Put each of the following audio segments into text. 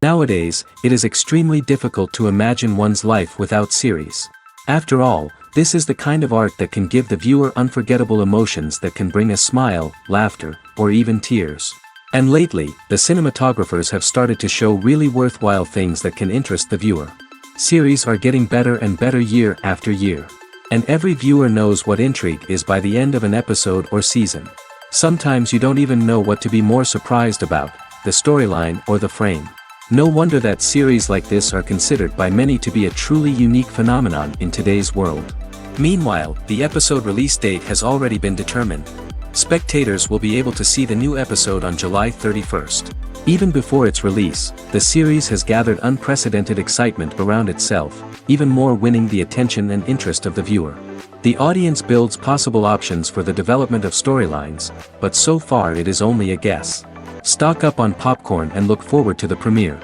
Nowadays, it is extremely difficult to imagine one's life without series. After all, this is the kind of art that can give the viewer unforgettable emotions that can bring a smile, laughter, or even tears. And lately, the cinematographers have started to show really worthwhile things that can interest the viewer. Series are getting better and better year after year. And every viewer knows what intrigue is by the end of an episode or season. Sometimes you don't even know what to be more surprised about, the storyline or the frame. No wonder that series like this are considered by many to be a truly unique phenomenon in today's world. Meanwhile, the episode release date has already been determined. Spectators will be able to see the new episode on July 31st. Even before its release, the series has gathered unprecedented excitement around itself, even more winning the attention and interest of the viewer. The audience builds possible options for the development of storylines, but so far it is only a guess. Stock up on popcorn and look forward to the premiere.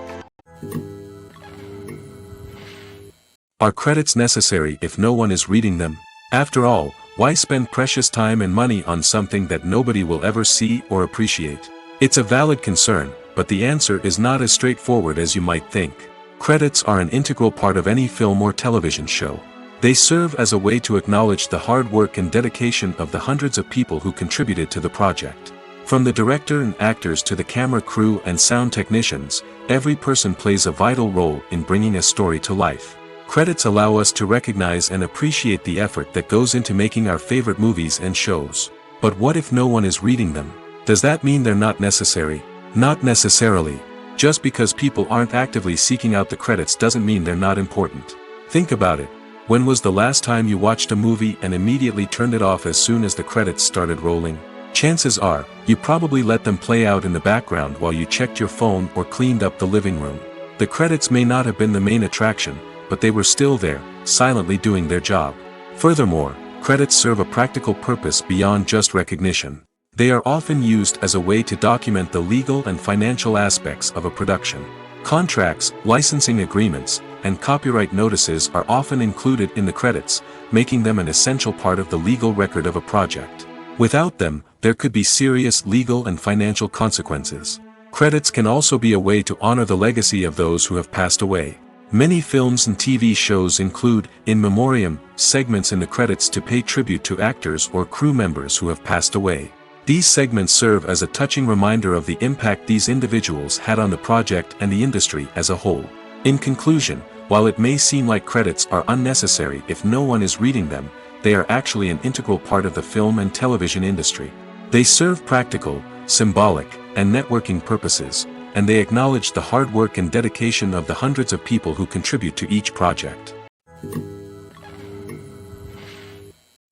Are credits necessary if no one is reading them? After all, why spend precious time and money on something that nobody will ever see or appreciate? It's a valid concern, but the answer is not as straightforward as you might think. Credits are an integral part of any film or television show. They serve as a way to acknowledge the hard work and dedication of the hundreds of people who contributed to the project. From the director and actors to the camera crew and sound technicians, every person plays a vital role in bringing a story to life. Credits allow us to recognize and appreciate the effort that goes into making our favorite movies and shows. But what if no one is reading them? Does that mean they're not necessary? Not necessarily. Just because people aren't actively seeking out the credits doesn't mean they're not important. Think about it. When was the last time you watched a movie and immediately turned it off as soon as the credits started rolling? Chances are, you probably let them play out in the background while you checked your phone or cleaned up the living room. The credits may not have been the main attraction, but they were still there, silently doing their job. Furthermore, credits serve a practical purpose beyond just recognition. They are often used as a way to document the legal and financial aspects of a production. Contracts, licensing agreements, and copyright notices are often included in the credits, making them an essential part of the legal record of a project. Without them, there could be serious legal and financial consequences. Credits can also be a way to honor the legacy of those who have passed away. Many films and TV shows include, in memoriam, segments in the credits to pay tribute to actors or crew members who have passed away. These segments serve as a touching reminder of the impact these individuals had on the project and the industry as a whole. In conclusion, while it may seem like credits are unnecessary if no one is reading them, they are actually an integral part of the film and television industry. They serve practical, symbolic, and networking purposes, and they acknowledge the hard work and dedication of the hundreds of people who contribute to each project.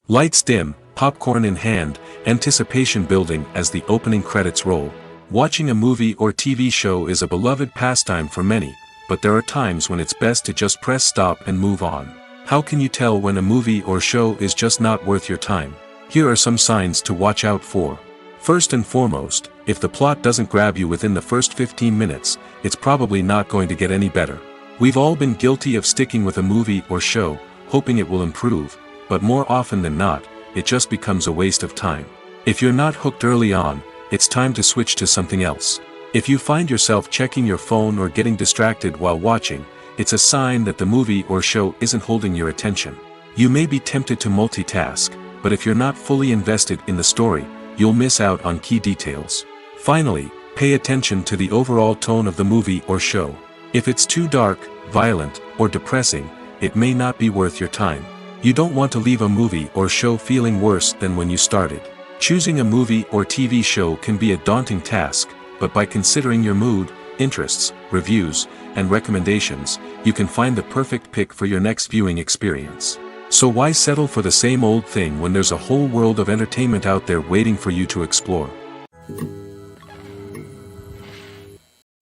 Lights dim, popcorn in hand, anticipation building as the opening credits roll. Watching a movie or TV show is a beloved pastime for many, but there are times when it's best to just press stop and move on. How can you tell when a movie or show is just not worth your time? Here are some signs to watch out for. First and foremost, if the plot doesn't grab you within the first 15 minutes, it's probably not going to get any better. We've all been guilty of sticking with a movie or show, hoping it will improve, but more often than not, it just becomes a waste of time. If you're not hooked early on, it's time to switch to something else. If you find yourself checking your phone or getting distracted while watching, it's a sign that the movie or show isn't holding your attention. You may be tempted to multitask, but if you're not fully invested in the story, you'll miss out on key details. Finally, pay attention to the overall tone of the movie or show. If it's too dark, violent, or depressing, it may not be worth your time. You don't want to leave a movie or show feeling worse than when you started. Choosing a movie or TV show can be a daunting task, but by considering your mood, interests, reviews, and recommendations, you can find the perfect pick for your next viewing experience. So why settle for the same old thing when there's a whole world of entertainment out there waiting for you to explore?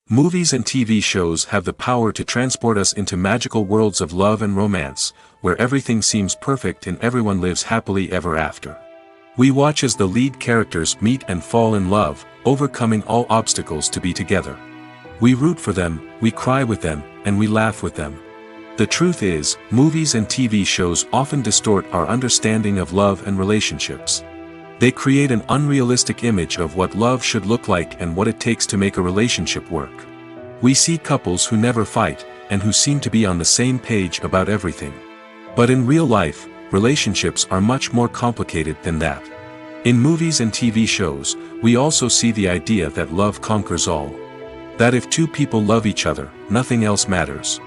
Movies and TV shows have the power to transport us into magical worlds of love and romance, where everything seems perfect and everyone lives happily ever after. We watch as the lead characters meet and fall in love, overcoming all obstacles to be together. We root for them, we cry with them, and we laugh with them. The truth is, movies and TV shows often distort our understanding of love and relationships. They create an unrealistic image of what love should look like and what it takes to make a relationship work. We see couples who never fight, and who seem to be on the same page about everything. But in real life, relationships are much more complicated than that. In movies and TV shows, we also see the idea that love conquers all. That if two people love each other, nothing else matters.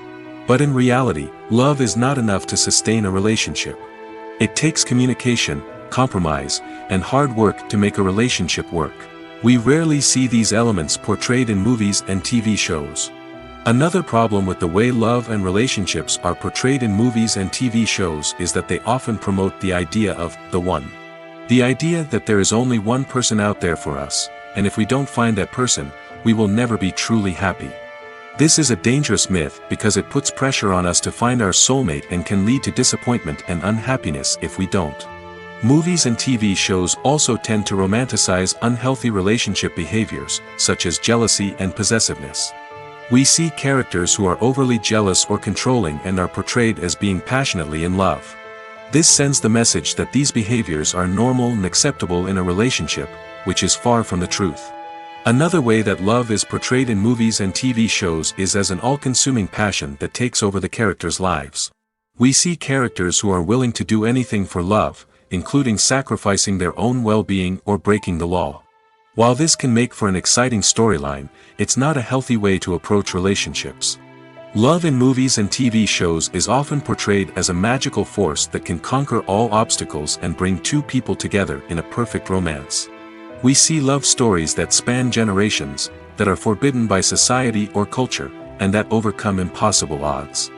But in reality, love is not enough to sustain a relationship. It takes communication, compromise, and hard work to make a relationship work. We rarely see these elements portrayed in movies and TV shows. Another problem with the way love and relationships are portrayed in movies and TV shows is that they often promote the idea of the one. The idea that there is only one person out there for us, and if we don't find that person, we will never be truly happy. This is a dangerous myth because it puts pressure on us to find our soulmate and can lead to disappointment and unhappiness if we don't. Movies and TV shows also tend to romanticize unhealthy relationship behaviors, such as jealousy and possessiveness. We see characters who are overly jealous or controlling and are portrayed as being passionately in love. This sends the message that these behaviors are normal and acceptable in a relationship, which is far from the truth. Another way that love is portrayed in movies and TV shows is as an all-consuming passion that takes over the characters' lives. We see characters who are willing to do anything for love, including sacrificing their own well-being or breaking the law. While this can make for an exciting storyline, it's not a healthy way to approach relationships. Love in movies and TV shows is often portrayed as a magical force that can conquer all obstacles and bring two people together in a perfect romance. We see love stories that span generations, that are forbidden by society or culture, and that overcome impossible odds.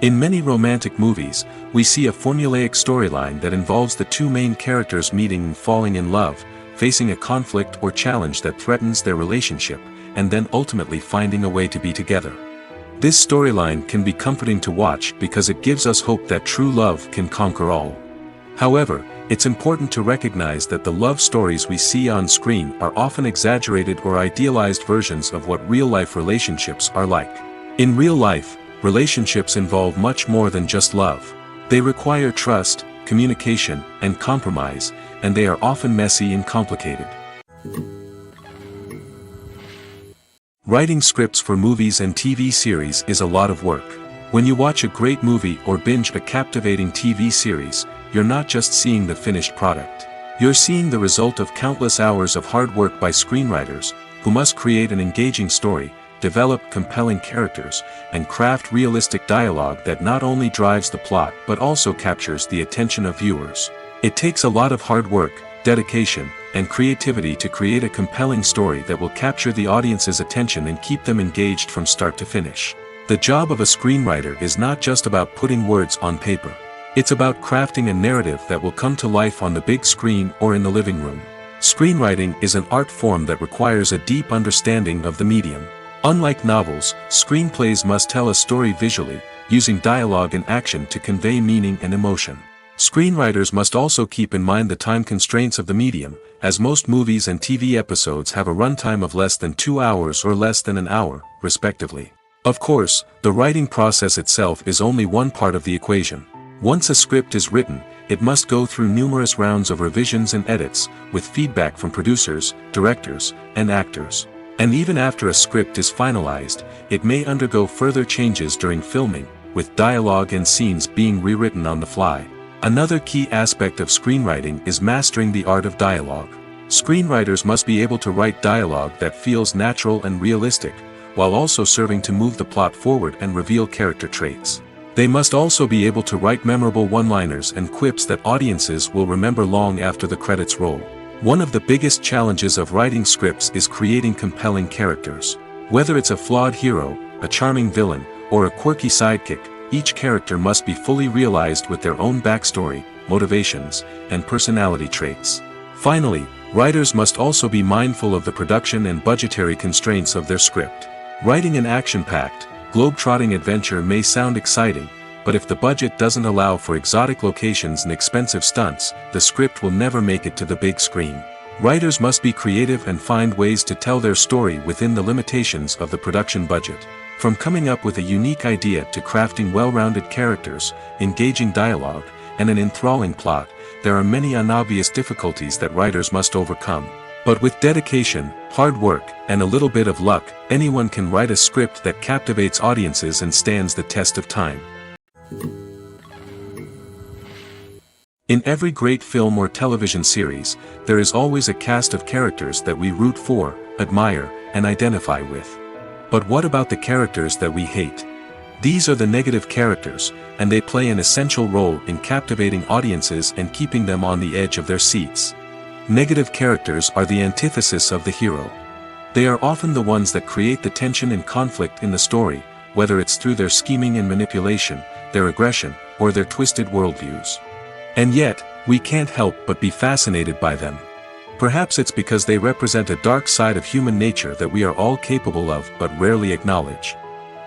In many romantic movies, we see a formulaic storyline that involves the two main characters meeting and falling in love, facing a conflict or challenge that threatens their relationship, and then ultimately finding a way to be together. This storyline can be comforting to watch because it gives us hope that true love can conquer all. However, it's important to recognize that the love stories we see on screen are often exaggerated or idealized versions of what real-life relationships are like. In real life, relationships involve much more than just love. They require trust, communication, and compromise, and they are often messy and complicated. Writing scripts for movies and TV series is a lot of work. When you watch a great movie or binge a captivating TV series, you're not just seeing the finished product. You're seeing the result of countless hours of hard work by screenwriters, who must create an engaging story, develop compelling characters, and craft realistic dialogue that not only drives the plot but also captures the attention of viewers. It takes a lot of hard work, dedication, and creativity to create a compelling story that will capture the audience's attention and keep them engaged from start to finish. The job of a screenwriter is not just about putting words on paper. It's about crafting a narrative that will come to life on the big screen or in the living room. Screenwriting is an art form that requires a deep understanding of the medium. Unlike novels, screenplays must tell a story visually, using dialogue and action to convey meaning and emotion. Screenwriters must also keep in mind the time constraints of the medium, as most movies and TV episodes have a runtime of less than 2 hours or less than an hour, respectively. Of course, the writing process itself is only one part of the equation. Once a script is written, it must go through numerous rounds of revisions and edits, with feedback from producers, directors, and actors. And even after a script is finalized, it may undergo further changes during filming, with dialogue and scenes being rewritten on the fly. Another key aspect of screenwriting is mastering the art of dialogue. Screenwriters must be able to write dialogue that feels natural and realistic, while also serving to move the plot forward and reveal character traits. They must also be able to write memorable one-liners and quips that audiences will remember long after the credits roll. One of the biggest challenges of writing scripts is creating compelling characters. Whether it's a flawed hero, a charming villain, or a quirky sidekick, each character must be fully realized with their own backstory, motivations, and personality traits. Finally, writers must also be mindful of the production and budgetary constraints of their script. Writing an action-packed, globe-trotting adventure may sound exciting, but if the budget doesn't allow for exotic locations and expensive stunts, the script will never make it to the big screen. Writers must be creative and find ways to tell their story within the limitations of the production budget. From coming up with a unique idea to crafting well-rounded characters, engaging dialogue, and an enthralling plot, there are many unobvious difficulties that writers must overcome. But with dedication, hard work, and a little bit of luck, anyone can write a script that captivates audiences and stands the test of time. In every great film or television series, there is always a cast of characters that we root for, admire, and identify with. But what about the characters that we hate? These are the negative characters, and they play an essential role in captivating audiences and keeping them on the edge of their seats. Negative characters are the antithesis of the hero. They are often the ones that create the tension and conflict in the story, whether it's through their scheming and manipulation, their aggression, or their twisted worldviews. And yet, we can't help but be fascinated by them. Perhaps it's because they represent a dark side of human nature that we are all capable of but rarely acknowledge.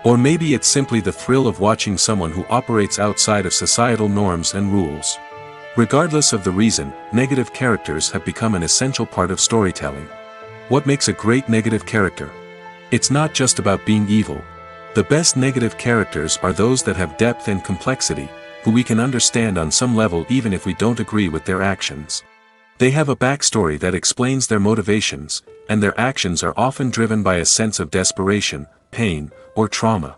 Or maybe it's simply the thrill of watching someone who operates outside of societal norms and rules. Regardless of the reason, negative characters have become an essential part of storytelling. What makes a great negative character? It's not just about being evil. The best negative characters are those that have depth and complexity, who we can understand on some level even if we don't agree with their actions. They have a backstory that explains their motivations, and their actions are often driven by a sense of desperation, pain, or trauma.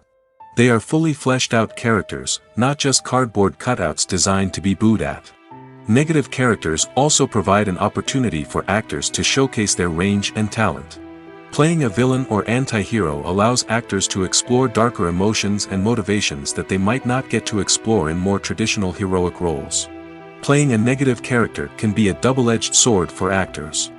They are fully fleshed out characters, not just cardboard cutouts designed to be booed at. Negative characters also provide an opportunity for actors to showcase their range and talent. Playing a villain or anti-hero allows actors to explore darker emotions and motivations that they might not get to explore in more traditional heroic roles. Playing a negative character can be a double-edged sword for actors.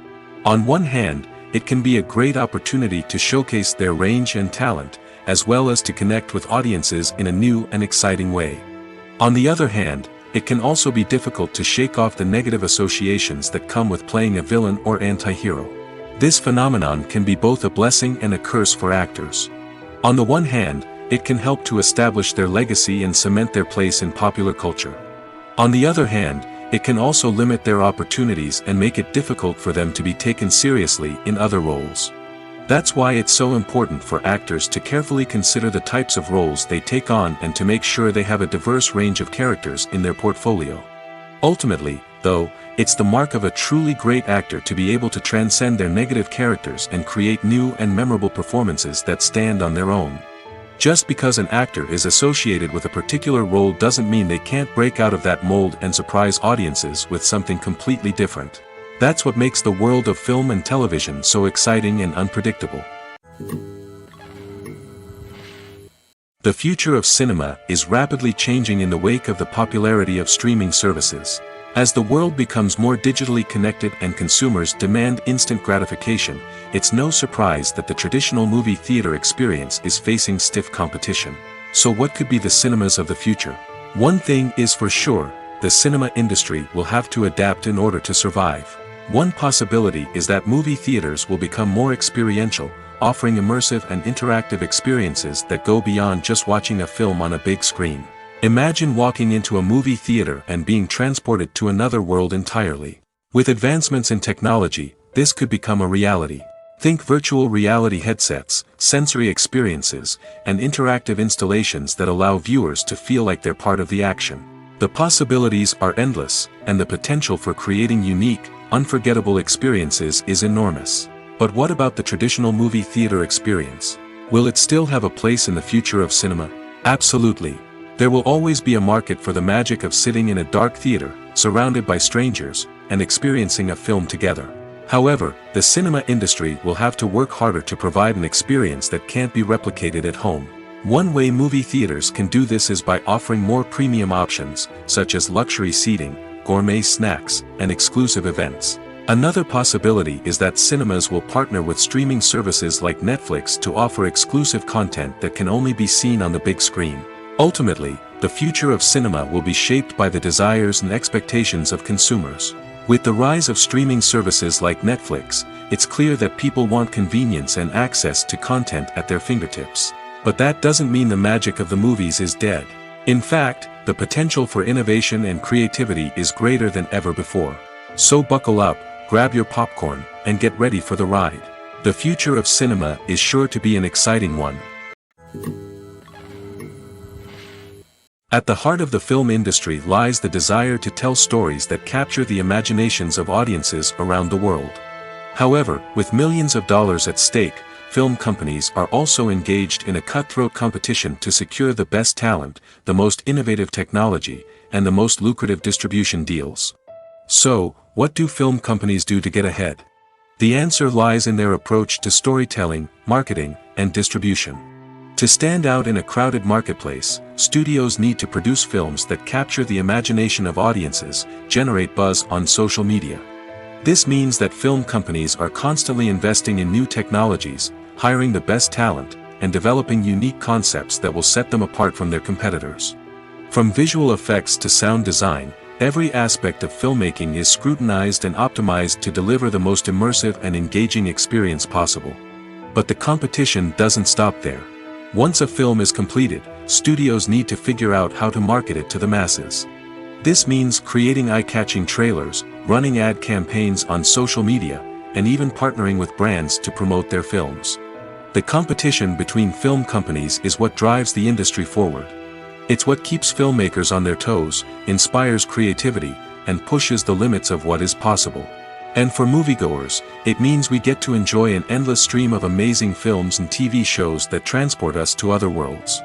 On one hand, it can be a great opportunity to showcase their range and talent, as well as to connect with audiences in a new and exciting way. On the other hand, it can also be difficult to shake off the negative associations that come with playing a villain or anti-hero. This phenomenon can be both a blessing and a curse for actors. On the one hand, it can help to establish their legacy and cement their place in popular culture. On the other hand, it can also limit their opportunities and make it difficult for them to be taken seriously in other roles. That's why it's so important for actors to carefully consider the types of roles they take on and to make sure they have a diverse range of characters in their portfolio. Ultimately, though, it's the mark of a truly great actor to be able to transcend their negative characters and create new and memorable performances that stand on their own. Just because an actor is associated with a particular role doesn't mean they can't break out of that mold and surprise audiences with something completely different. That's what makes the world of film and television so exciting and unpredictable. The future of cinema is rapidly changing in the wake of the popularity of streaming services. As the world becomes more digitally connected and consumers demand instant gratification, it's no surprise that the traditional movie theater experience is facing stiff competition. So what could be the cinemas of the future? One thing is for sure, the cinema industry will have to adapt in order to survive. One possibility is that movie theaters will become more experiential, offering immersive and interactive experiences that go beyond just watching a film on a big screen. Imagine walking into a movie theater and being transported to another world entirely. With advancements in technology, this could become a reality. Think virtual reality headsets, sensory experiences, and interactive installations that allow viewers to feel like they're part of the action. The possibilities are endless, and the potential for creating unique, unforgettable experiences is enormous. But what about the traditional movie theater experience? Will it still have a place in the future of cinema? Absolutely. There will always be a market for the magic of sitting in a dark theater, surrounded by strangers, and experiencing a film together. However, the cinema industry will have to work harder to provide an experience that can't be replicated at home. One way movie theaters can do this is by offering more premium options, such as luxury seating, gourmet snacks, and exclusive events. Another possibility is that cinemas will partner with streaming services like Netflix to offer exclusive content that can only be seen on the big screen. Ultimately, the future of cinema will be shaped by the desires and expectations of consumers. With the rise of streaming services like Netflix, it's clear that people want convenience and access to content at their fingertips. But that doesn't mean the magic of the movies is dead. In fact, the potential for innovation and creativity is greater than ever before. So buckle up, grab your popcorn, and get ready for the ride. The future of cinema is sure to be an exciting one. At the heart of the film industry lies the desire to tell stories that capture the imaginations of audiences around the world. However, with millions of dollars at stake, film companies are also engaged in a cutthroat competition to secure the best talent, the most innovative technology, and the most lucrative distribution deals. So, what do film companies do to get ahead? The answer lies in their approach to storytelling, marketing, and distribution. To stand out in a crowded marketplace, studios need to produce films that capture the imagination of audiences, generate buzz on social media. This means that film companies are constantly investing in new technologies, hiring the best talent, and developing unique concepts that will set them apart from their competitors. From visual effects to sound design, every aspect of filmmaking is scrutinized and optimized to deliver the most immersive and engaging experience possible. But the competition doesn't stop there. Once a film is completed, studios need to figure out how to market it to the masses. This means creating eye-catching trailers, running ad campaigns on social media, and even partnering with brands to promote their films. The competition between film companies is what drives the industry forward. It's what keeps filmmakers on their toes, inspires creativity, and pushes the limits of what is possible. And for moviegoers, it means we get to enjoy an endless stream of amazing films and TV shows that transport us to other worlds.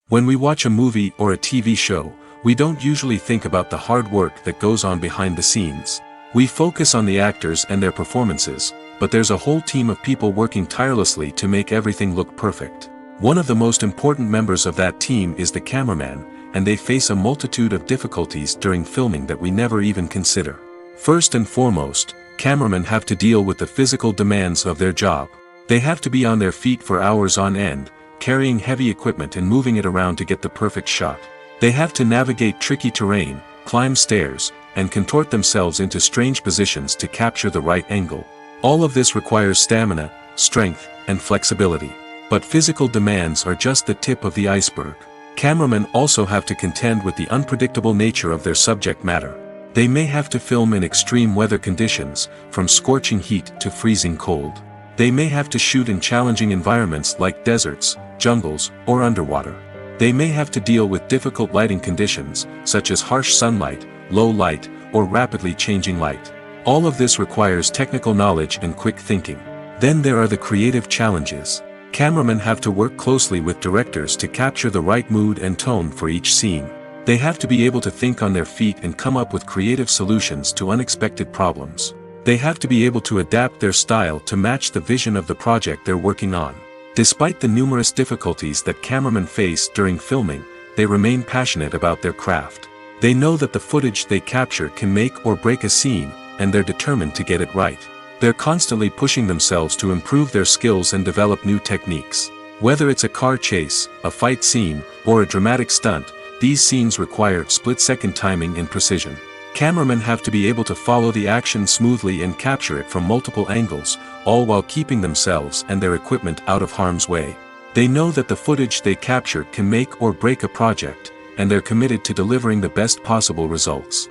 When we watch a movie or a TV show, we don't usually think about the hard work that goes on behind the scenes. We focus on the actors and their performances, but there's a whole team of people working tirelessly to make everything look perfect. One of the most important members of that team is the cameraman, and they face a multitude of difficulties during filming that we never even consider. First and foremost, cameramen have to deal with the physical demands of their job. They have to be on their feet for hours on end, carrying heavy equipment and moving it around to get the perfect shot. They have to navigate tricky terrain, climb stairs, and contort themselves into strange positions to capture the right angle. All of this requires stamina, strength, and flexibility. But physical demands are just the tip of the iceberg. Cameramen also have to contend with the unpredictable nature of their subject matter. They may have to film in extreme weather conditions, from scorching heat to freezing cold. They may have to shoot in challenging environments like deserts, jungles, or underwater. They may have to deal with difficult lighting conditions, such as harsh sunlight, low light, or rapidly changing light. All of this requires technical knowledge and quick thinking. Then there are the creative challenges. Cameramen have to work closely with directors to capture the right mood and tone for each scene. They have to be able to think on their feet and come up with creative solutions to unexpected problems. They have to be able to adapt their style to match the vision of the project they're working on. Despite the numerous difficulties that cameramen face during filming, they remain passionate about their craft. They know that the footage they capture can make or break a scene, and they're determined to get it right. They're constantly pushing themselves to improve their skills and develop new techniques. Whether it's a car chase, a fight scene, or a dramatic stunt, these scenes require split-second timing and precision. Cameramen have to be able to follow the action smoothly and capture it from multiple angles, all while keeping themselves and their equipment out of harm's way. They know that the footage they capture can make or break a project, and they're committed to delivering the best possible results.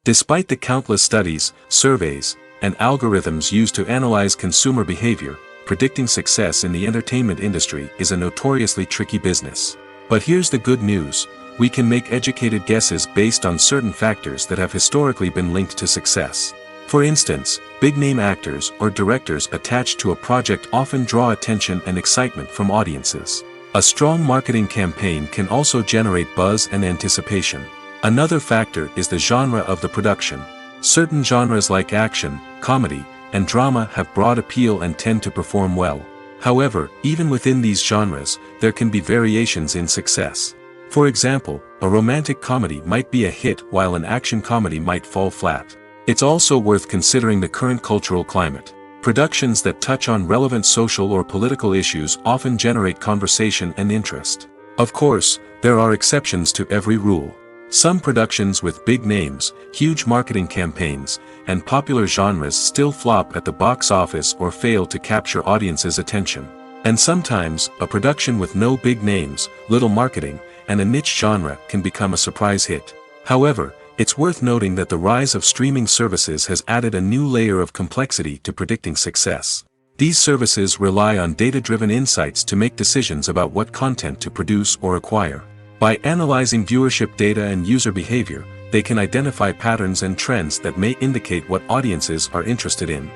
Despite the countless studies, surveys, and algorithms used to analyze consumer behavior, predicting success in the entertainment industry is a notoriously tricky business. But here's the good news: we can make educated guesses based on certain factors that have historically been linked to success. For instance, big-name actors or directors attached to a project often draw attention and excitement from audiences. A strong marketing campaign can also generate buzz and anticipation. Another factor is the genre of the production. Certain genres like action, comedy, and drama have broad appeal and tend to perform well. However, even within these genres, there can be variations in success. For example, a romantic comedy might be a hit while an action comedy might fall flat. It's also worth considering the current cultural climate. Productions that touch on relevant social or political issues often generate conversation and interest. Of course, there are exceptions to every rule. Some productions with big names, huge marketing campaigns, and popular genres still flop at the box office or fail to capture audiences' attention. And sometimes, a production with no big names, little marketing, and a niche genre can become a surprise hit. However, it's worth noting that the rise of streaming services has added a new layer of complexity to predicting success. These services rely on data-driven insights to make decisions about what content to produce or acquire. By analyzing viewership data and user behavior, they can identify patterns and trends that may indicate what audiences are interested in.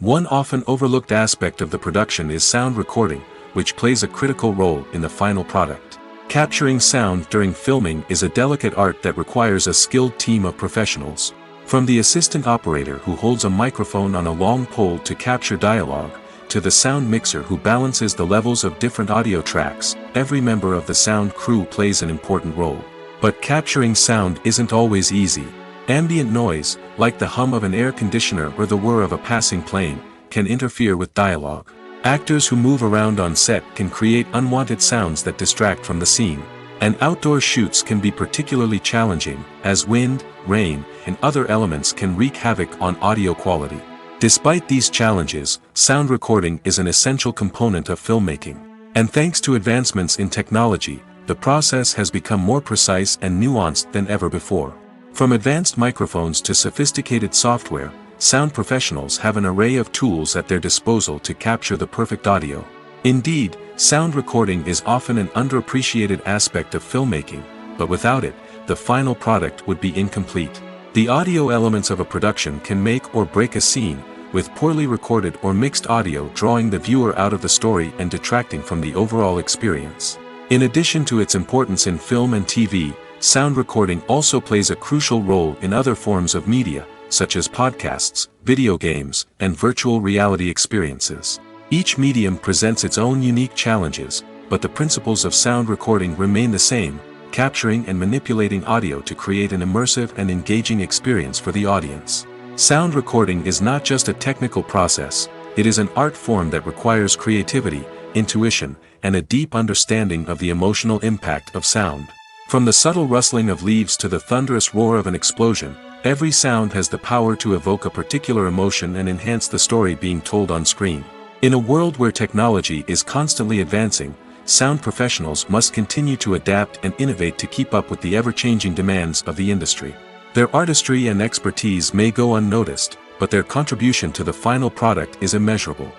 One often overlooked aspect of the production is sound recording, which plays a critical role in the final product. Capturing sound during filming is a delicate art that requires a skilled team of professionals. From the assistant operator who holds a microphone on a long pole to capture dialogue, to the sound mixer who balances the levels of different audio tracks, every member of the sound crew plays an important role. But capturing sound isn't always easy. Ambient noise, like the hum of an air conditioner or the whir of a passing plane, can interfere with dialogue. Actors who move around on set can create unwanted sounds that distract from the scene. And outdoor shoots can be particularly challenging, as wind, rain, and other elements can wreak havoc on audio quality. Despite these challenges, sound recording is an essential component of filmmaking. And thanks to advancements in technology, the process has become more precise and nuanced than ever before. From advanced microphones to sophisticated software, sound professionals have an array of tools at their disposal to capture the perfect audio. Indeed, sound recording is often an underappreciated aspect of filmmaking, but without it, the final product would be incomplete. The audio elements of a production can make or break a scene, with poorly recorded or mixed audio drawing the viewer out of the story and detracting from the overall experience. In addition to its importance in film and TV, sound recording also plays a crucial role in other forms of media, such as podcasts, video games, and virtual reality experiences. Each medium presents its own unique challenges, but the principles of sound recording remain the same: capturing and manipulating audio to create an immersive and engaging experience for the audience. Sound recording is not just a technical process, it is an art form that requires creativity, intuition, and a deep understanding of the emotional impact of sound. From the subtle rustling of leaves to the thunderous roar of an explosion, every sound has the power to evoke a particular emotion and enhance the story being told on screen. In a world where technology is constantly advancing, sound professionals must continue to adapt and innovate to keep up with the ever-changing demands of the industry. Their artistry and expertise may go unnoticed, but their contribution to the final product is immeasurable.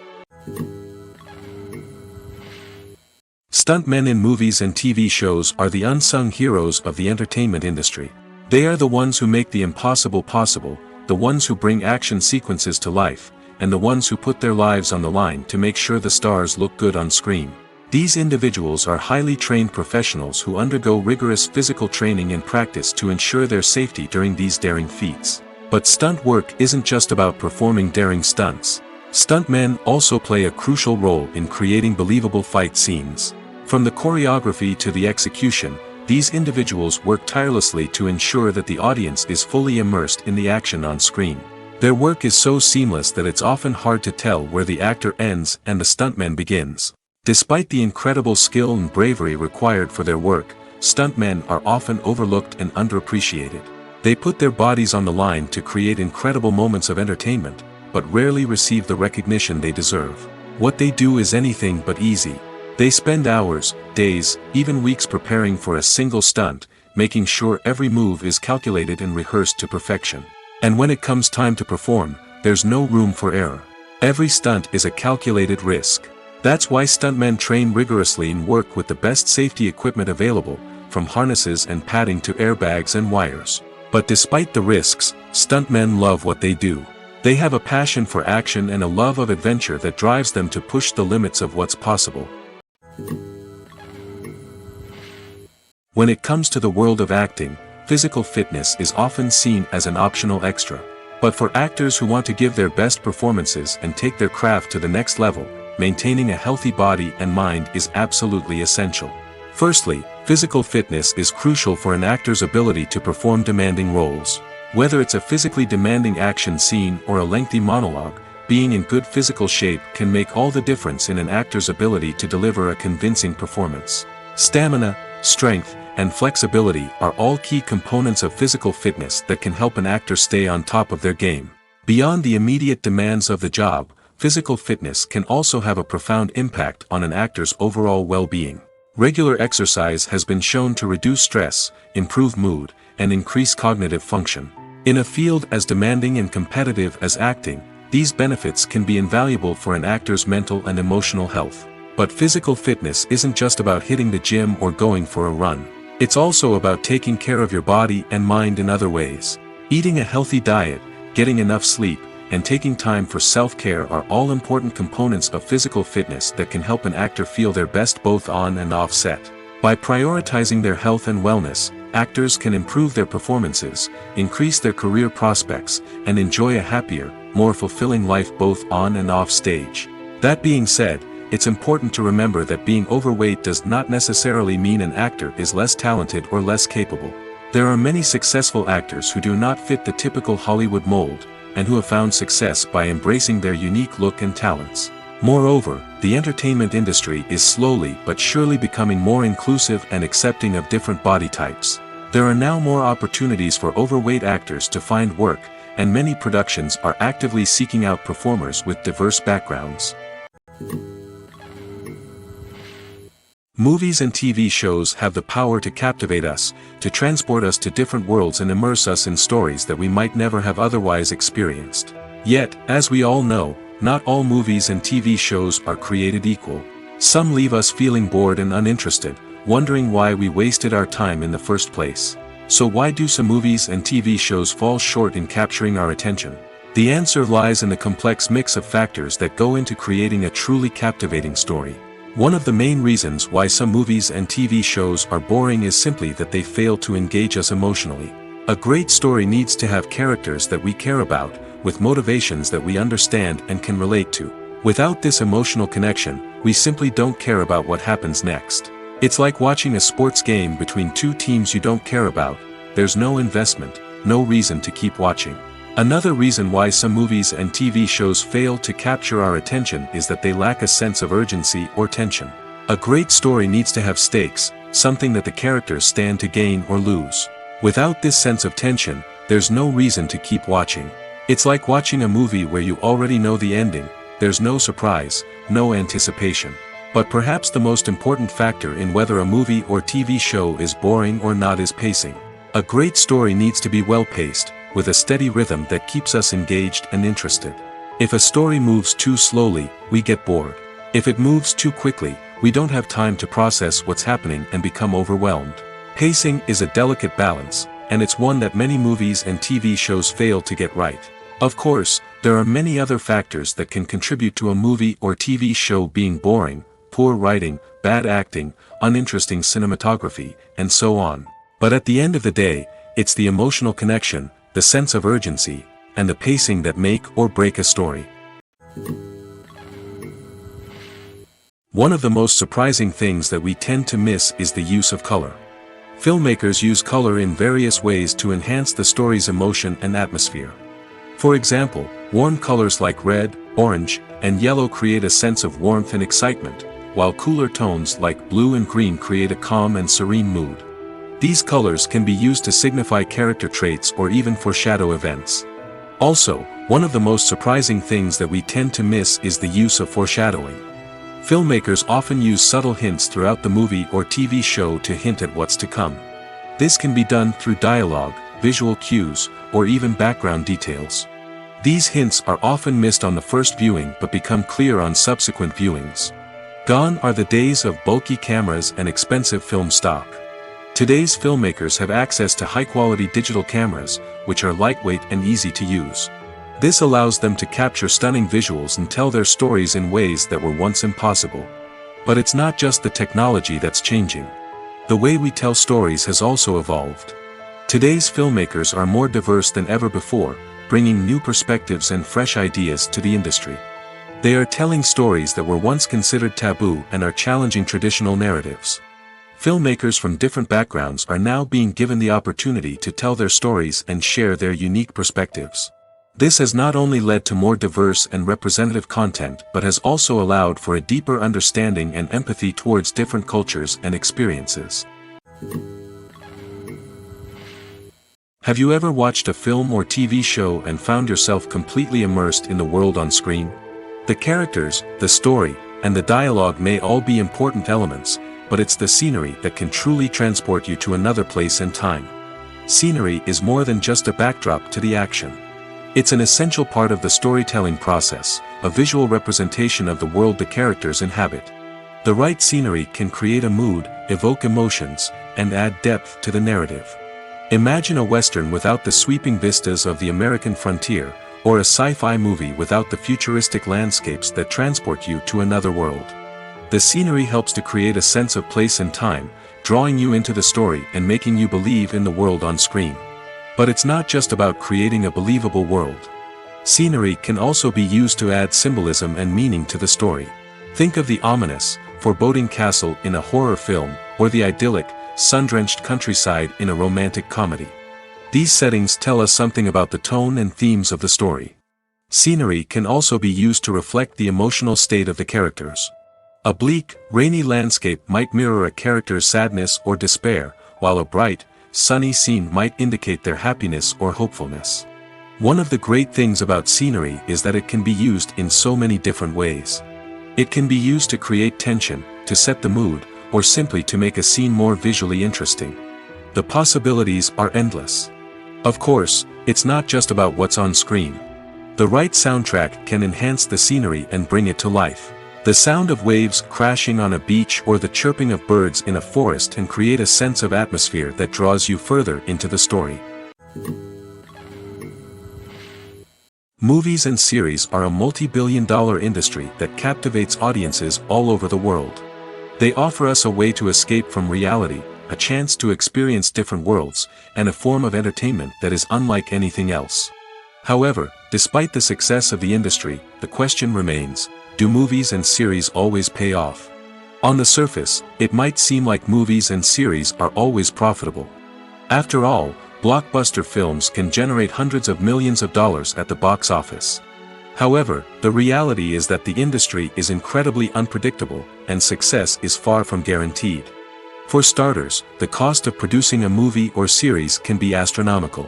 Stuntmen in movies and TV shows are the unsung heroes of the entertainment industry. They are the ones who make the impossible possible, the ones who bring action sequences to life, and the ones who put their lives on the line to make sure the stars look good on screen. These individuals are highly trained professionals who undergo rigorous physical training and practice to ensure their safety during these daring feats. But stunt work isn't just about performing daring stunts. Stuntmen also play a crucial role in creating believable fight scenes. From the choreography to the execution, these individuals work tirelessly to ensure that the audience is fully immersed in the action on screen. Their work is so seamless that it's often hard to tell where the actor ends and the stuntman begins. Despite the incredible skill and bravery required for their work, stuntmen are often overlooked and underappreciated. They put their bodies on the line to create incredible moments of entertainment, but rarely receive the recognition they deserve. What they do is anything but easy. They spend hours, days, even weeks preparing for a single stunt, making sure every move is calculated and rehearsed to perfection. And when it comes time to perform, there's no room for error. Every stunt is a calculated risk. That's why stuntmen train rigorously and work with the best safety equipment available, from harnesses and padding to airbags and wires. But despite the risks, stuntmen love what they do. They have a passion for action and a love of adventure that drives them to push the limits of what's possible. When it comes to the world of acting, physical fitness is often seen as an optional extra. But for actors who want to give their best performances and take their craft to the next level, maintaining a healthy body and mind is absolutely essential. Firstly, physical fitness is crucial for an actor's ability to perform demanding roles. Whether it's a physically demanding action scene or a lengthy monologue, being in good physical shape can make all the difference in an actor's ability to deliver a convincing performance. Stamina, strength, and flexibility are all key components of physical fitness that can help an actor stay on top of their game. Beyond the immediate demands of the job, physical fitness can also have a profound impact on an actor's overall well-being. Regular exercise has been shown to reduce stress, improve mood, and increase cognitive function. In a field as demanding and competitive as acting, these benefits can be invaluable for an actor's mental and emotional health. But physical fitness isn't just about hitting the gym or going for a run. It's also about taking care of your body and mind in other ways. Eating a healthy diet, getting enough sleep, and taking time for self-care are all important components of physical fitness that can help an actor feel their best both on and off set. By prioritizing their health and wellness, actors can improve their performances, increase their career prospects, and enjoy a happier, more fulfilling life both on and off stage. That being said, it's important to remember that being overweight does not necessarily mean an actor is less talented or less capable. There are many successful actors who do not fit the typical Hollywood mold, and who have found success by embracing their unique look and talents. Moreover, the entertainment industry is slowly but surely becoming more inclusive and accepting of different body types. There are now more opportunities for overweight actors to find work, and many productions are actively seeking out performers with diverse backgrounds. Movies and TV shows have the power to captivate us, to transport us to different worlds and immerse us in stories that we might never have otherwise experienced. Yet, as we all know, not all movies and TV shows are created equal. Some leave us feeling bored and uninterested, wondering why we wasted our time in the first place. So why do some movies and TV shows fall short in capturing our attention? The answer lies in the complex mix of factors that go into creating a truly captivating story. One of the main reasons why some movies and TV shows are boring is simply that they fail to engage us emotionally. A great story needs to have characters that we care about, with motivations that we understand and can relate to. Without this emotional connection, we simply don't care about what happens next. It's like watching a sports game between two teams you don't care about. There's no investment, no reason to keep watching. Another reason why some movies and TV shows fail to capture our attention is that they lack a sense of urgency or tension. A great story needs to have stakes, something that the characters stand to gain or lose. Without this sense of tension, there's no reason to keep watching. It's like watching a movie where you already know the ending, there's no surprise, no anticipation. But perhaps the most important factor in whether a movie or TV show is boring or not is pacing. A great story needs to be well-paced, with a steady rhythm that keeps us engaged and interested. If a story moves too slowly, we get bored. If it moves too quickly, we don't have time to process what's happening and become overwhelmed. Pacing is a delicate balance, and it's one that many movies and TV shows fail to get right. Of course, there are many other factors that can contribute to a movie or TV show being boring: poor writing, bad acting, uninteresting cinematography, and so on. But at the end of the day, it's the emotional connection, the sense of urgency, and the pacing that make or break a story. One of the most surprising things that we tend to miss is the use of color. Filmmakers use color in various ways to enhance the story's emotion and atmosphere. For example, warm colors like red, orange, and yellow create a sense of warmth and excitement, while cooler tones like blue and green create a calm and serene mood. These colors can be used to signify character traits or even foreshadow events. Also, one of the most surprising things that we tend to miss is the use of foreshadowing. Filmmakers often use subtle hints throughout the movie or TV show to hint at what's to come. This can be done through dialogue, visual cues, or even background details. These hints are often missed on the first viewing but become clear on subsequent viewings. Gone are the days of bulky cameras and expensive film stock. Today's filmmakers have access to high-quality digital cameras, which are lightweight and easy to use. This allows them to capture stunning visuals and tell their stories in ways that were once impossible. But it's not just the technology that's changing. The way we tell stories has also evolved. Today's filmmakers are more diverse than ever before, bringing new perspectives and fresh ideas to the industry. They are telling stories that were once considered taboo and are challenging traditional narratives. Filmmakers from different backgrounds are now being given the opportunity to tell their stories and share their unique perspectives. This has not only led to more diverse and representative content but has also allowed for a deeper understanding and empathy towards different cultures and experiences. Have you ever watched a film or TV show and found yourself completely immersed in the world on screen? The characters, the story, and the dialogue may all be important elements, but it's the scenery that can truly transport you to another place and time. Scenery is more than just a backdrop to the action. It's an essential part of the storytelling process, a visual representation of the world the characters inhabit. The right scenery can create a mood, evoke emotions, and add depth to the narrative. Imagine a Western without the sweeping vistas of the American frontier, or a sci-fi movie without the futuristic landscapes that transport you to another world. The scenery helps to create a sense of place and time, drawing you into the story and making you believe in the world on screen. But it's not just about creating a believable world. Scenery can also be used to add symbolism and meaning to the story. Think of the ominous, foreboding castle in a horror film, or the idyllic, sun-drenched countryside in a romantic comedy. These settings tell us something about the tone and themes of the story. Scenery can also be used to reflect the emotional state of the characters. A bleak, rainy landscape might mirror a character's sadness or despair, while a bright, sunny scene might indicate their happiness or hopefulness. One of the great things about scenery is that it can be used in so many different ways. It can be used to create tension, to set the mood, or simply to make a scene more visually interesting. The possibilities are endless. Of course, it's not just about what's on screen. The right soundtrack can enhance the scenery and bring it to life. The sound of waves crashing on a beach or the chirping of birds in a forest can create a sense of atmosphere that draws you further into the story. Movies and series are a multi-billion-dollar industry that captivates audiences all over the world. They offer us a way to escape from reality, a chance to experience different worlds, and a form of entertainment that is unlike anything else. However, despite the success of the industry, the question remains, do movies and series always pay off? On the surface, it might seem like movies and series are always profitable. After all, blockbuster films can generate hundreds of millions of dollars at the box office. However, the reality is that the industry is incredibly unpredictable, and success is far from guaranteed. For starters, the cost of producing a movie or series can be astronomical.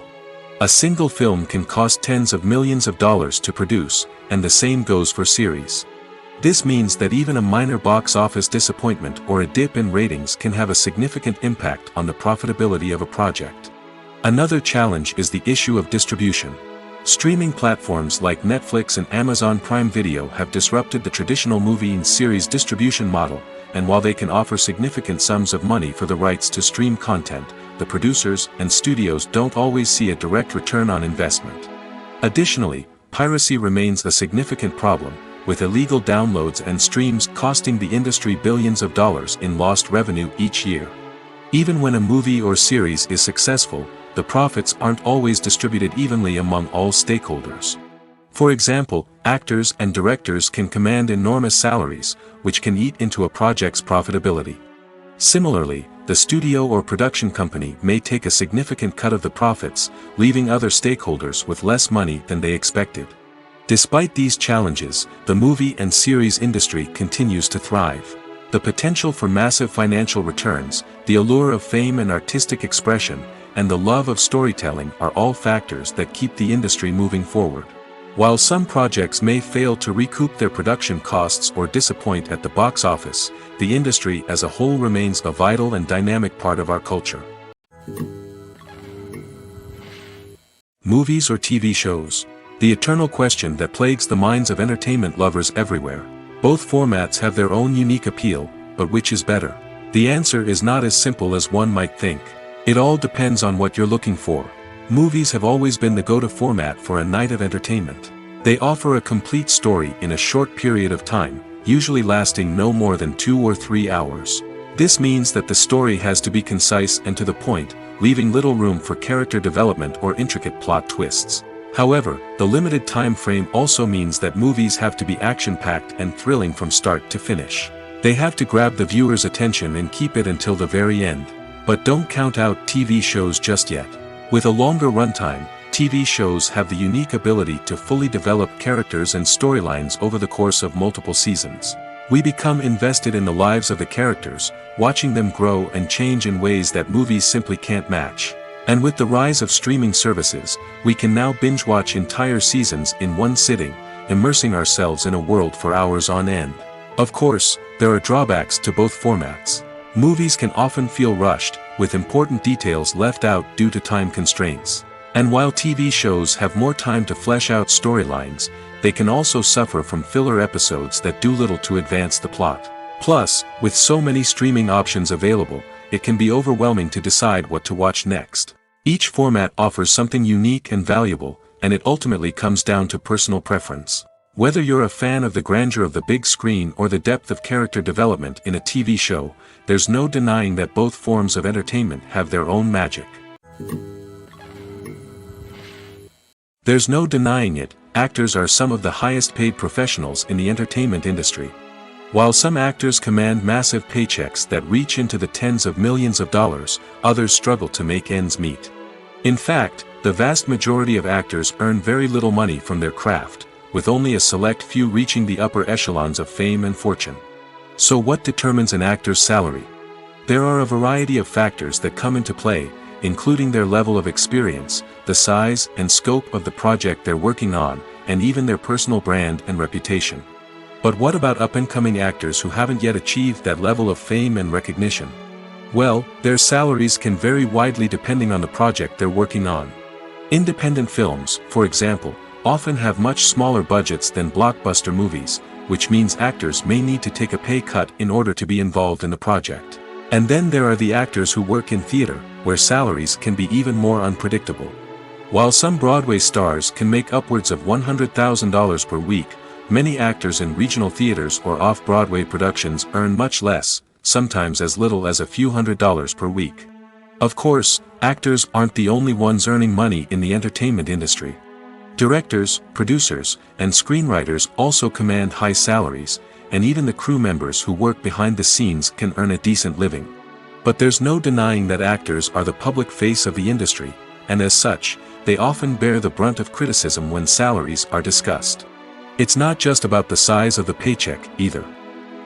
A single film can cost tens of millions of dollars to produce, and the same goes for series. This means that even a minor box office disappointment or a dip in ratings can have a significant impact on the profitability of a project. Another challenge is the issue of distribution. Streaming platforms like Netflix and Amazon Prime Video have disrupted the traditional movie and series distribution model, and while they can offer significant sums of money for the rights to stream content, the producers and studios don't always see a direct return on investment. Additionally, piracy remains a significant problem, with illegal downloads and streams costing the industry billions of dollars in lost revenue each year. Even when a movie or series is successful, the profits aren't always distributed evenly among all stakeholders. For example, actors and directors can command enormous salaries, which can eat into a project's profitability. Similarly, the studio or production company may take a significant cut of the profits, leaving other stakeholders with less money than they expected. Despite these challenges, the movie and series industry continues to thrive. The potential for massive financial returns, the allure of fame and artistic expression, and the love of storytelling are all factors that keep the industry moving forward. While some projects may fail to recoup their production costs or disappoint at the box office, the industry as a whole remains a vital and dynamic part of our culture. Movies or TV shows? The eternal question that plagues the minds of entertainment lovers everywhere. Both formats have their own unique appeal, but which is better? The answer is not as simple as one might think. It all depends on what you're looking for. Movies have always been the go-to format for a night of entertainment. They offer a complete story in a short period of time, usually lasting no more than 2 or 3 hours. This means that the story has to be concise and to the point, leaving little room for character development or intricate plot twists. However, the limited time frame also means that movies have to be action-packed and thrilling from start to finish. They have to grab the viewer's attention and keep it until the very end. But don't count out TV shows just yet. With a longer runtime, TV shows have the unique ability to fully develop characters and storylines over the course of multiple seasons. We become invested in the lives of the characters, watching them grow and change in ways that movies simply can't match. And with the rise of streaming services, we can now binge-watch entire seasons in one sitting, immersing ourselves in a world for hours on end. Of course, there are drawbacks to both formats. Movies can often feel rushed, with important details left out due to time constraints. And while TV shows have more time to flesh out storylines, they can also suffer from filler episodes that do little to advance the plot. Plus, with so many streaming options available, it can be overwhelming to decide what to watch next. Each format offers something unique and valuable, and it ultimately comes down to personal preference. Whether you're a fan of the grandeur of the big screen or the depth of character development in a TV show, there's no denying that both forms of entertainment have their own magic. There's no denying it, actors are some of the highest paid professionals in the entertainment industry. While some actors command massive paychecks that reach into the tens of millions of dollars, others struggle to make ends meet. In fact, the vast majority of actors earn very little money from their craft, with only a select few reaching the upper echelons of fame and fortune. So what determines an actor's salary? There are a variety of factors that come into play, including their level of experience, the size and scope of the project they're working on, and even their personal brand and reputation. But what about up-and-coming actors who haven't yet achieved that level of fame and recognition? Well, their salaries can vary widely depending on the project they're working on. Independent films, for example, often have much smaller budgets than blockbuster movies, which means actors may need to take a pay cut in order to be involved in the project. And then there are the actors who work in theater, where salaries can be even more unpredictable. While some Broadway stars can make upwards of $100,000 per week, many actors in regional theaters or off-Broadway productions earn much less, sometimes as little as a few $100s per week. Of course, actors aren't the only ones earning money in the entertainment industry. Directors, producers, and screenwriters also command high salaries, and even the crew members who work behind the scenes can earn a decent living. But there's no denying that actors are the public face of the industry, and as such, they often bear the brunt of criticism when salaries are discussed. It's not just about the size of the paycheck, either.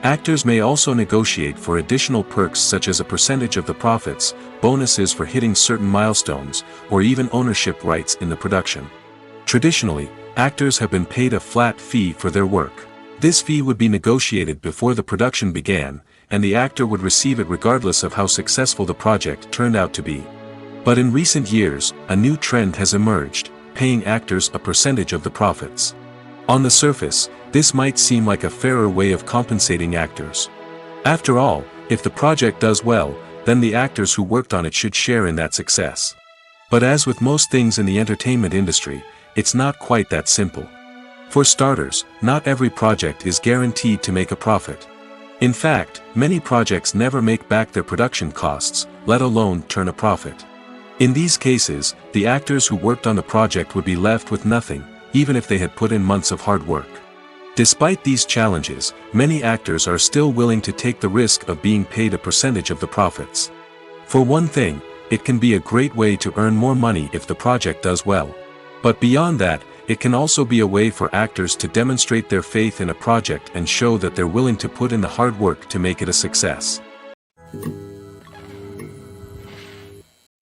Actors may also negotiate for additional perks such as a percentage of the profits, bonuses for hitting certain milestones, or even ownership rights in the production. Traditionally, actors have been paid a flat fee for their work. This fee would be negotiated before the production began, and the actor would receive it regardless of how successful the project turned out to be. But in recent years, a new trend has emerged, paying actors a percentage of the profits. On the surface, this might seem like a fairer way of compensating actors. After all, if the project does well, then the actors who worked on it should share in that success. But as with most things in the entertainment industry, it's not quite that simple. For starters, not every project is guaranteed to make a profit. In fact, many projects never make back their production costs, let alone turn a profit. In these cases, the actors who worked on the project would be left with nothing, even if they had put in months of hard work. Despite these challenges, many actors are still willing to take the risk of being paid a percentage of the profits. For one thing, it can be a great way to earn more money if the project does well. But beyond that, it can also be a way for actors to demonstrate their faith in a project and show that they're willing to put in the hard work to make it a success.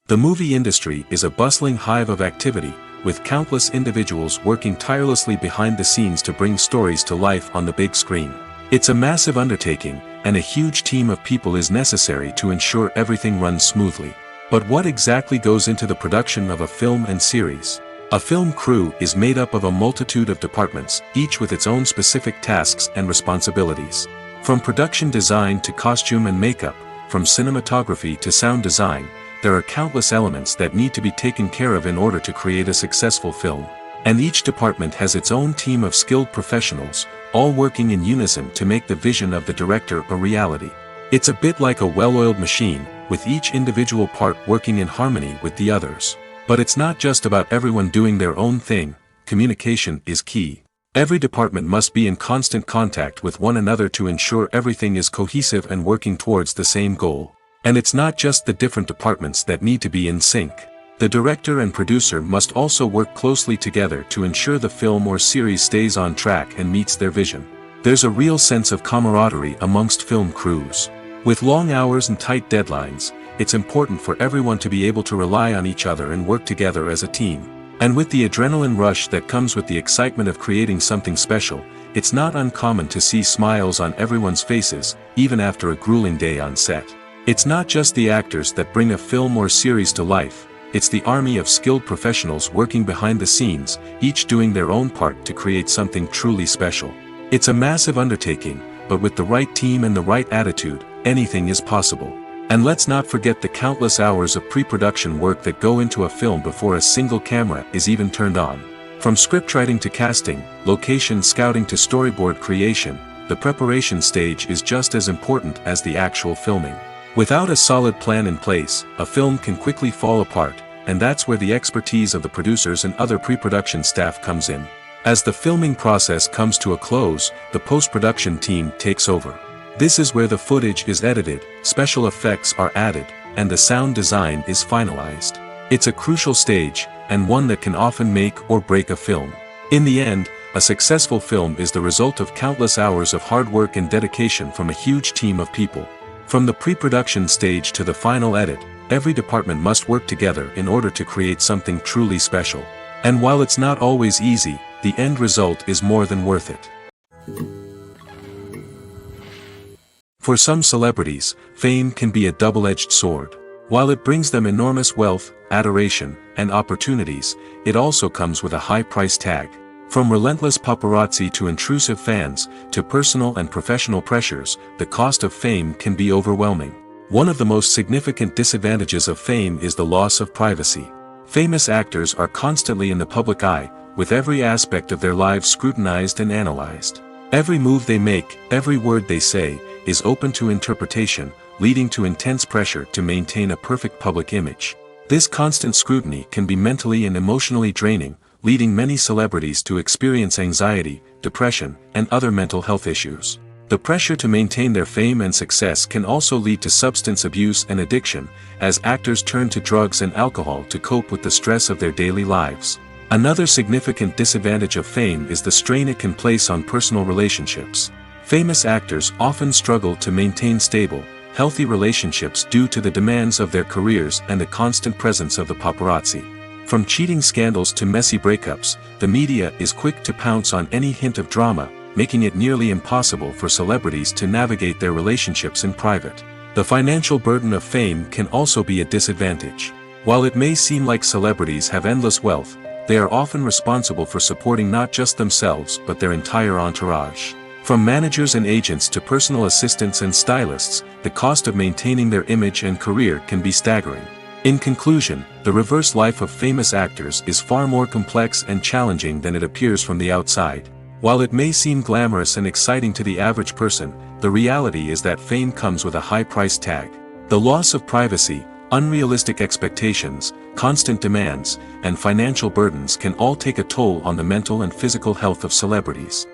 The movie industry is a bustling hive of activity, with countless individuals working tirelessly behind the scenes to bring stories to life on the big screen. It's a massive undertaking, and a huge team of people is necessary to ensure everything runs smoothly. But what exactly goes into the production of a film and series? A film crew is made up of a multitude of departments, each with its own specific tasks and responsibilities. From production design to costume and makeup, from cinematography to sound design, there are countless elements that need to be taken care of in order to create a successful film. And each department has its own team of skilled professionals, all working in unison to make the vision of the director a reality. It's a bit like a well-oiled machine, with each individual part working in harmony with the others. But it's not just about everyone doing their own thing, communication is key. Every department must be in constant contact with one another to ensure everything is cohesive and working towards the same goal. And it's not just the different departments that need to be in sync. The director and producer must also work closely together to ensure the film or series stays on track and meets their vision. There's a real sense of camaraderie amongst film crews. With long hours and tight deadlines, it's important for everyone to be able to rely on each other and work together as a team. And with the adrenaline rush that comes with the excitement of creating something special, it's not uncommon to see smiles on everyone's faces, even after a grueling day on set. It's not just the actors that bring a film or series to life, it's the army of skilled professionals working behind the scenes, each doing their own part to create something truly special. It's a massive undertaking, but with the right team and the right attitude, anything is possible. And let's not forget the countless hours of pre-production work that go into a film before a single camera is even turned on. From scriptwriting to casting, location scouting to storyboard creation, the preparation stage is just as important as the actual filming. Without a solid plan in place, a film can quickly fall apart, and that's where the expertise of the producers and other pre-production staff comes in. As the filming process comes to a close, the post-production team takes over. This is where the footage is edited, special effects are added, and the sound design is finalized. It's a crucial stage, and one that can often make or break a film. In the end, a successful film is the result of countless hours of hard work and dedication from a huge team of people. From the pre-production stage to the final edit, every department must work together in order to create something truly special. And while it's not always easy, the end result is more than worth it. For some celebrities, fame can be a double-edged sword. While it brings them enormous wealth, adoration, and opportunities, it also comes with a high price tag. From relentless paparazzi to intrusive fans, to personal and professional pressures, the cost of fame can be overwhelming. One of the most significant disadvantages of fame is the loss of privacy. Famous actors are constantly in the public eye, with every aspect of their lives scrutinized and analyzed. Every move they make, every word they say, is open to interpretation, leading to intense pressure to maintain a perfect public image. This constant scrutiny can be mentally and emotionally draining, leading many celebrities to experience anxiety, depression, and other mental health issues. The pressure to maintain their fame and success can also lead to substance abuse and addiction, as actors turn to drugs and alcohol to cope with the stress of their daily lives. Another significant disadvantage of fame is the strain it can place on personal relationships. Famous actors often struggle to maintain stable, healthy relationships due to the demands of their careers and the constant presence of the paparazzi. From cheating scandals to messy breakups, the media is quick to pounce on any hint of drama, making it nearly impossible for celebrities to navigate their relationships in private. The financial burden of fame can also be a disadvantage. While it may seem like celebrities have endless wealth, they are often responsible for supporting not just themselves but their entire entourage. From managers and agents to personal assistants and stylists, the cost of maintaining their image and career can be staggering. In conclusion, the reverse life of famous actors is far more complex and challenging than it appears from the outside. While it may seem glamorous and exciting to the average person, the reality is that fame comes with a high price tag. The loss of privacy, unrealistic expectations, constant demands, and financial burdens can all take a toll on the mental and physical health of celebrities.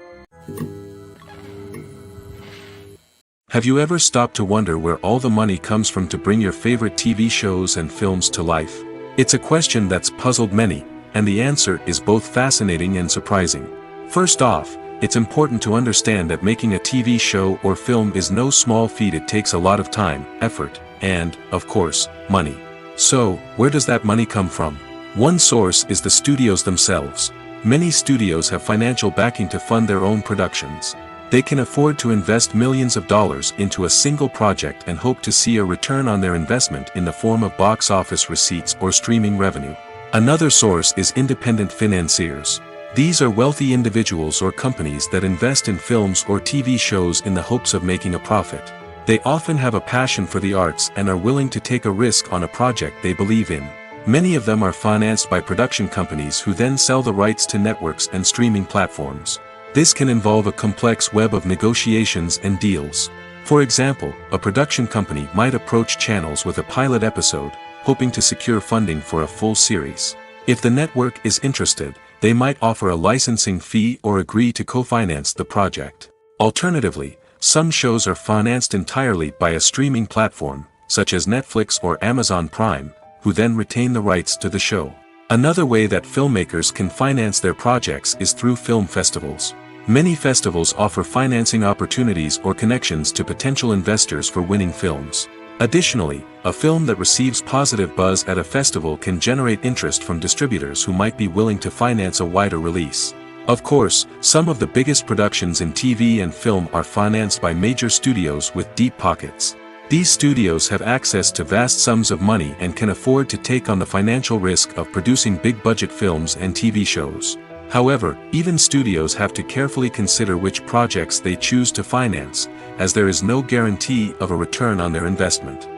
Have you ever stopped to wonder where all the money comes from to bring your favorite TV shows and films to life? It's a question that's puzzled many, and the answer is both fascinating and surprising. First off, it's important to understand that making a TV show or film is no small feat. It takes a lot of time, effort, and, of course, money. So, where does that money come from? One source is the studios themselves. Many studios have financial backing to fund their own productions. They can afford to invest millions of dollars into a single project and hope to see a return on their investment in the form of box office receipts or streaming revenue. Another source is independent financiers. These are wealthy individuals or companies that invest in films or TV shows in the hopes of making a profit. They often have a passion for the arts and are willing to take a risk on a project they believe in. Many of them are financed by production companies who then sell the rights to networks and streaming platforms. This can involve a complex web of negotiations and deals. For example, a production company might approach channels with a pilot episode, hoping to secure funding for a full series. If the network is interested, they might offer a licensing fee or agree to co-finance the project. Alternatively, some shows are financed entirely by a streaming platform, such as Netflix or Amazon Prime, who then retain the rights to the show. Another way that filmmakers can finance their projects is through film festivals. Many festivals offer financing opportunities or connections to potential investors for winning films. Additionally, a film that receives positive buzz at a festival can generate interest from distributors who might be willing to finance a wider release. Of course, some of the biggest productions in TV and film are financed by major studios with deep pockets. These studios have access to vast sums of money and can afford to take on the financial risk of producing big-budget films and TV shows. However, even studios have to carefully consider which projects they choose to finance, as there is no guarantee of a return on their investment.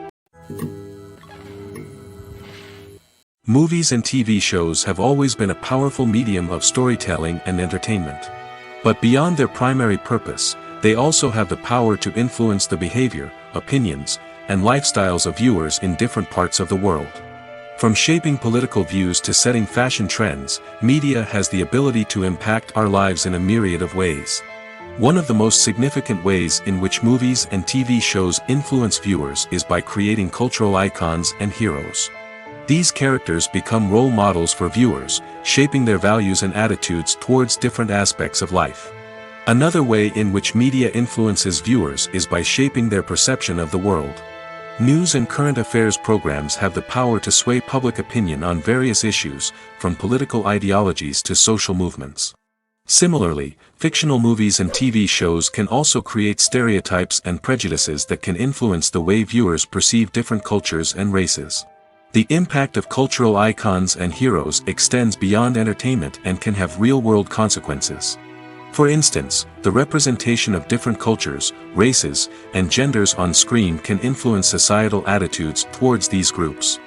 Movies and TV shows have always been a powerful medium of storytelling and entertainment. But beyond their primary purpose, they also have the power to influence the behavior, opinions, and lifestyles of viewers in different parts of the world. From shaping political views to setting fashion trends, media has the ability to impact our lives in a myriad of ways. One of the most significant ways in which movies and TV shows influence viewers is by creating cultural icons and heroes. These characters become role models for viewers, shaping their values and attitudes towards different aspects of life. Another way in which media influences viewers is by shaping their perception of the world. News and current affairs programs have the power to sway public opinion on various issues, from political ideologies to social movements. Similarly, fictional movies and TV shows can also create stereotypes and prejudices that can influence the way viewers perceive different cultures and races. The impact of cultural icons and heroes extends beyond entertainment and can have real-world consequences. For instance, the representation of different cultures, races, and genders on screen can influence societal attitudes towards these groups.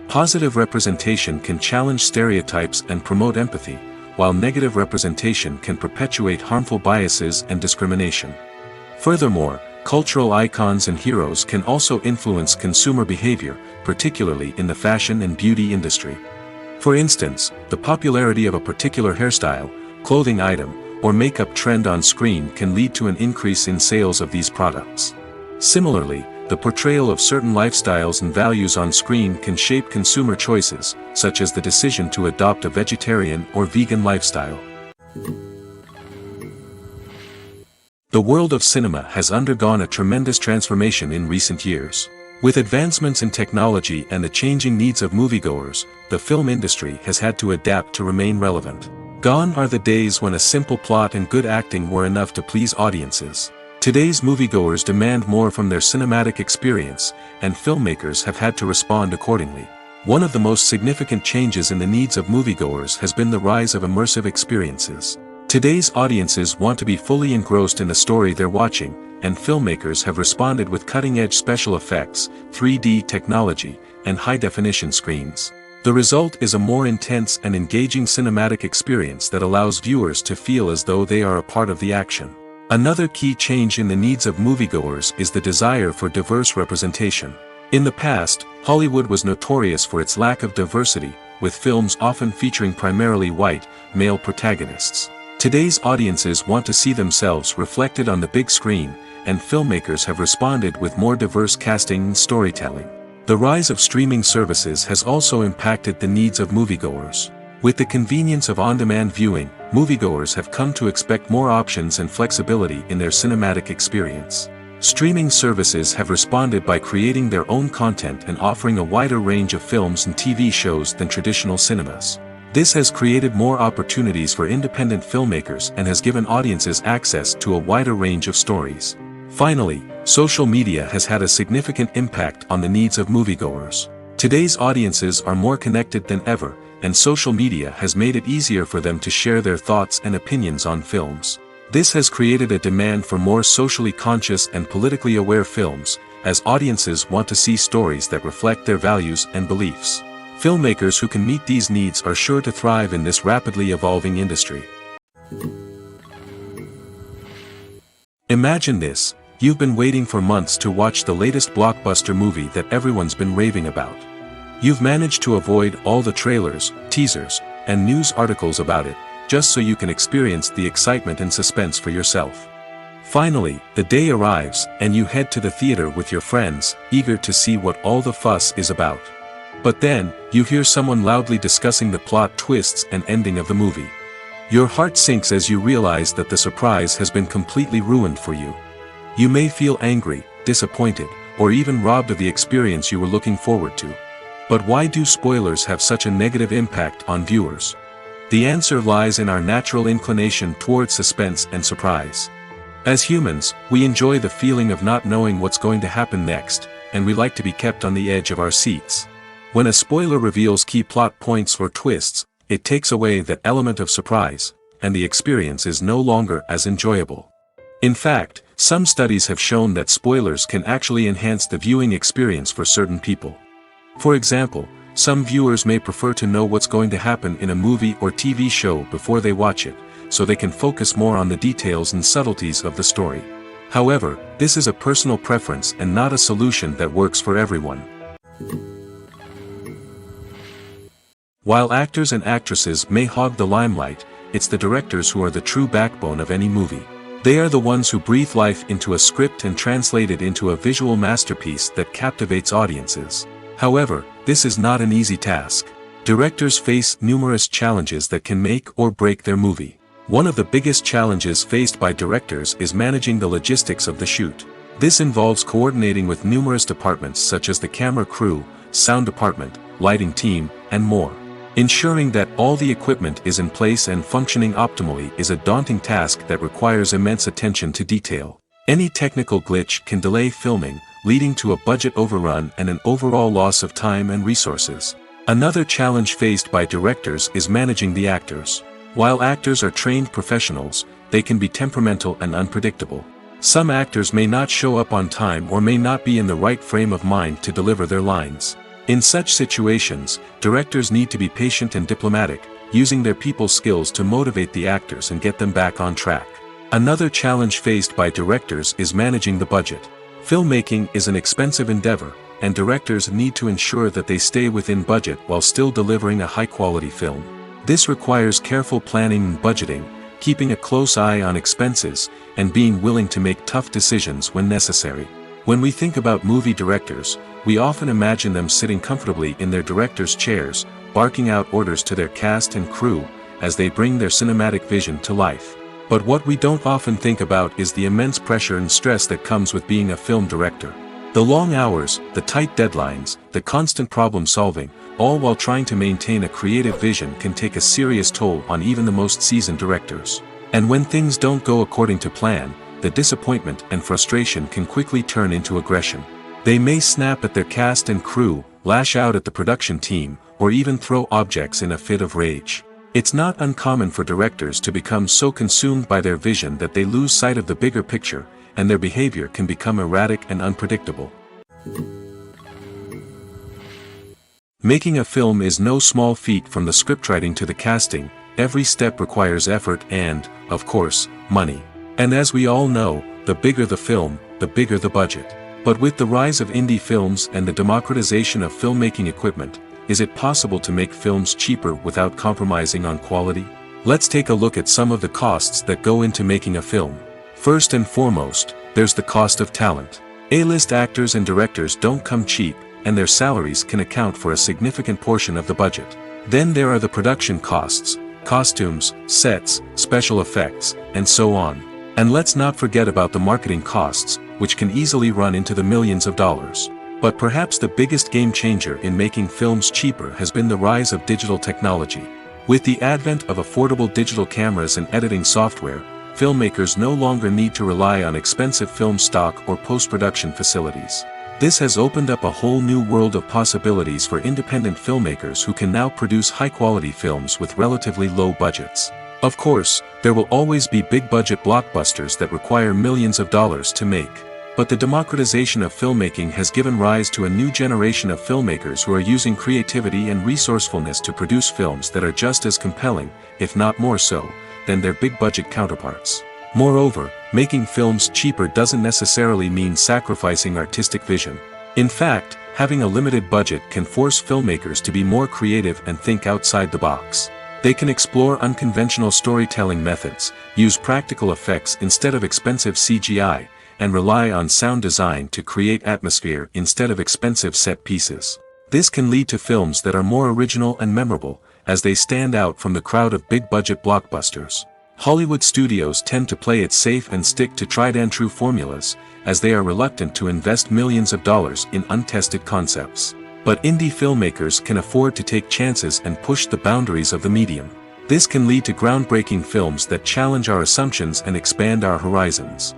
Positive representation can challenge stereotypes and promote empathy, while negative representation can perpetuate harmful biases and discrimination. Furthermore, cultural icons and heroes can also influence consumer behavior, particularly in the fashion and beauty industry. For instance, the popularity of a particular hairstyle, clothing item, or makeup trend on screen can lead to an increase in sales of these products. Similarly, the portrayal of certain lifestyles and values on screen can shape consumer choices, such as the decision to adopt a vegetarian or vegan lifestyle. The world of cinema has undergone a tremendous transformation in recent years. With advancements in technology and the changing needs of moviegoers, the film industry has had to adapt to remain relevant. Gone are the days when a simple plot and good acting were enough to please audiences. Today's moviegoers demand more from their cinematic experience, and filmmakers have had to respond accordingly. One of the most significant changes in the needs of moviegoers has been the rise of immersive experiences. Today's audiences want to be fully engrossed in the story they're watching, and filmmakers have responded with cutting-edge special effects, 3D technology, and high-definition screens. The result is a more intense and engaging cinematic experience that allows viewers to feel as though they are a part of the action. Another key change in the needs of moviegoers is the desire for diverse representation. In the past, Hollywood was notorious for its lack of diversity, with films often featuring primarily white, male protagonists. Today's audiences want to see themselves reflected on the big screen, and filmmakers have responded with more diverse casting and storytelling. The rise of streaming services has also impacted the needs of moviegoers. With the convenience of on-demand viewing, moviegoers have come to expect more options and flexibility in their cinematic experience. Streaming services have responded by creating their own content and offering a wider range of films and TV shows than traditional cinemas. This has created more opportunities for independent filmmakers and has given audiences access to a wider range of stories. Finally, social media has had a significant impact on the needs of moviegoers. Today's audiences are more connected than ever, and social media has made it easier for them to share their thoughts and opinions on films. This has created a demand for more socially conscious and politically aware films, as audiences want to see stories that reflect their values and beliefs. Filmmakers who can meet these needs are sure to thrive in this rapidly evolving industry. Imagine this: you've been waiting for months to watch the latest blockbuster movie that everyone's been raving about. You've managed to avoid all the trailers, teasers, and news articles about it, just so you can experience the excitement and suspense for yourself. Finally, the day arrives, and you head to the theater with your friends, eager to see what all the fuss is about. But then, you hear someone loudly discussing the plot twists and ending of the movie. Your heart sinks as you realize that the surprise has been completely ruined for you. You may feel angry, disappointed, or even robbed of the experience you were looking forward to. But why do spoilers have such a negative impact on viewers? The answer lies in our natural inclination towards suspense and surprise. As humans, we enjoy the feeling of not knowing what's going to happen next, and we like to be kept on the edge of our seats. When a spoiler reveals key plot points or twists, it takes away that element of surprise, and the experience is no longer as enjoyable. In fact, some studies have shown that spoilers can actually enhance the viewing experience for certain people. For example, some viewers may prefer to know what's going to happen in a movie or TV show before they watch it, so they can focus more on the details and subtleties of the story. However, this is a personal preference and not a solution that works for everyone. While actors and actresses may hog the limelight, it's the directors who are the true backbone of any movie. They are the ones who breathe life into a script and translate it into a visual masterpiece that captivates audiences. However, this is not an easy task. Directors face numerous challenges that can make or break their movie. One of the biggest challenges faced by directors is managing the logistics of the shoot. This involves coordinating with numerous departments such as the camera crew, sound department, lighting team, and more. Ensuring that all the equipment is in place and functioning optimally is a daunting task that requires immense attention to detail. Any technical glitch can delay filming, leading to a budget overrun and an overall loss of time and resources. Another challenge faced by directors is managing the actors. While actors are trained professionals, they can be temperamental and unpredictable. Some actors may not show up on time or may not be in the right frame of mind to deliver their lines. In such situations, directors need to be patient and diplomatic, using their people skills to motivate the actors and get them back on track. Another challenge faced by directors is managing the budget. Filmmaking is an expensive endeavor, and directors need to ensure that they stay within budget while still delivering a high-quality film. This requires careful planning and budgeting, keeping a close eye on expenses, and being willing to make tough decisions when necessary. When we think about movie directors, we often imagine them sitting comfortably in their director's chairs, barking out orders to their cast and crew, as they bring their cinematic vision to life. But what we don't often think about is the immense pressure and stress that comes with being a film director. The long hours, the tight deadlines, the constant problem solving, all while trying to maintain a creative vision can take a serious toll on even the most seasoned directors. And when things don't go according to plan, the disappointment and frustration can quickly turn into aggression. They may snap at their cast and crew, lash out at the production team, or even throw objects in a fit of rage. It's not uncommon for directors to become so consumed by their vision that they lose sight of the bigger picture, and their behavior can become erratic and unpredictable. Making a film is no small feat. From the scriptwriting to the casting, every step requires effort and, of course, money. And as we all know, the bigger the film, the bigger the budget. But with the rise of indie films and the democratization of filmmaking equipment, is it possible to make films cheaper without compromising on quality? Let's take a look at some of the costs that go into making a film. First and foremost, there's the cost of talent. A-list actors and directors don't come cheap, and their salaries can account for a significant portion of the budget. Then there are the production costs, costumes, sets, special effects, and so on. And let's not forget about the marketing costs, which can easily run into the millions of dollars. But perhaps the biggest game changer in making films cheaper has been the rise of digital technology. With the advent of affordable digital cameras and editing software, filmmakers no longer need to rely on expensive film stock or post-production facilities. This has opened up a whole new world of possibilities for independent filmmakers who can now produce high-quality films with relatively low budgets. Of course, there will always be big-budget blockbusters that require millions of dollars to make. But the democratization of filmmaking has given rise to a new generation of filmmakers who are using creativity and resourcefulness to produce films that are just as compelling, if not more so, than their big-budget counterparts. Moreover, making films cheaper doesn't necessarily mean sacrificing artistic vision. In fact, having a limited budget can force filmmakers to be more creative and think outside the box. They can explore unconventional storytelling methods, use practical effects instead of expensive CGI, and rely on sound design to create atmosphere instead of expensive set pieces. This can lead to films that are more original and memorable, as they stand out from the crowd of big-budget blockbusters. Hollywood studios tend to play it safe and stick to tried-and-true formulas, as they are reluctant to invest millions of dollars in untested concepts. But indie filmmakers can afford to take chances and push the boundaries of the medium. This can lead to groundbreaking films that challenge our assumptions and expand our horizons.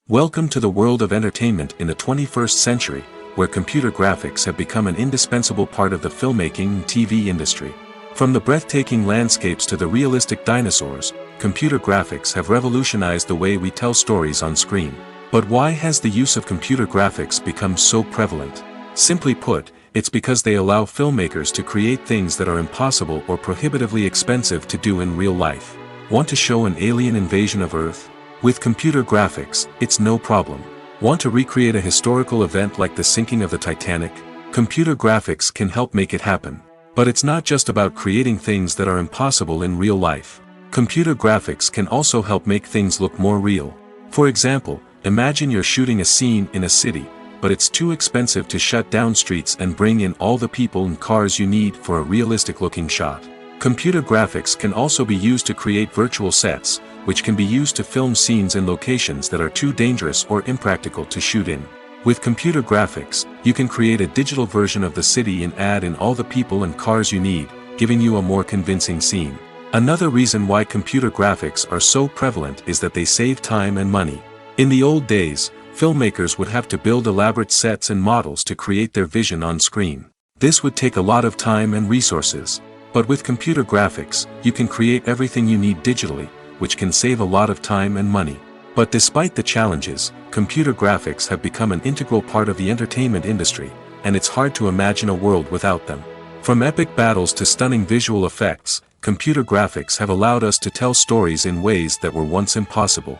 Welcome to the world of entertainment in the 21st century, where computer graphics have become an indispensable part of the filmmaking and TV industry. From the breathtaking landscapes to the realistic dinosaurs, computer graphics have revolutionized the way we tell stories on screen. But why has the use of computer graphics become so prevalent? Simply put, it's because they allow filmmakers to create things that are impossible or prohibitively expensive to do in real life. Want to show an alien invasion of Earth? With computer graphics, it's no problem. Want to recreate a historical event like the sinking of the Titanic? Computer graphics can help make it happen. But it's not just about creating things that are impossible in real life. Computer graphics can also help make things look more real. For example, imagine you're shooting a scene in a city, but it's too expensive to shut down streets and bring in all the people and cars you need for a realistic-looking shot. Computer graphics can also be used to create virtual sets, which can be used to film scenes in locations that are too dangerous or impractical to shoot in. With computer graphics, you can create a digital version of the city and add in all the people and cars you need, giving you a more convincing scene. Another reason why computer graphics are so prevalent is that they save time and money. In the old days, filmmakers would have to build elaborate sets and models to create their vision on screen. This would take a lot of time and resources. But with computer graphics, you can create everything you need digitally, which can save a lot of time and money. But despite the challenges, computer graphics have become an integral part of the entertainment industry, and it's hard to imagine a world without them. From epic battles to stunning visual effects, computer graphics have allowed us to tell stories in ways that were once impossible.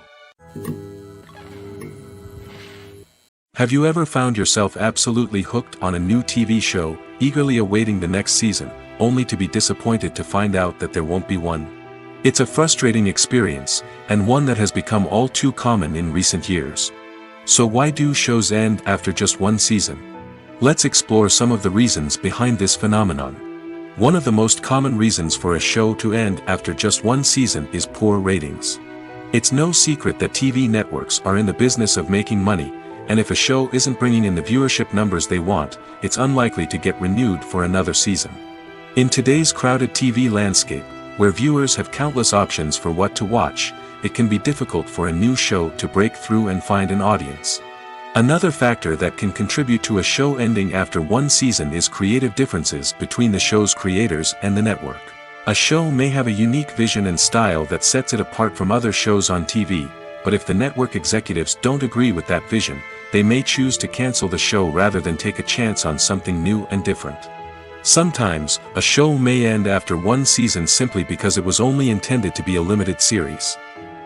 Have you ever found yourself absolutely hooked on a new TV show, eagerly awaiting the next season, only to be disappointed to find out that there won't be one? It's a frustrating experience, and one that has become all too common in recent years. So why do shows end after just one season? Let's explore some of the reasons behind this phenomenon. One of the most common reasons for a show to end after just one season is poor ratings. It's no secret that TV networks are in the business of making money, and if a show isn't bringing in the viewership numbers they want, it's unlikely to get renewed for another season. In today's crowded TV landscape, where viewers have countless options for what to watch, it can be difficult for a new show to break through and find an audience. Another factor that can contribute to a show ending after one season is creative differences between the show's creators and the network. A show may have a unique vision and style that sets it apart from other shows on TV, but if the network executives don't agree with that vision, they may choose to cancel the show rather than take a chance on something new and different. Sometimes, a show may end after one season simply because it was only intended to be a limited series.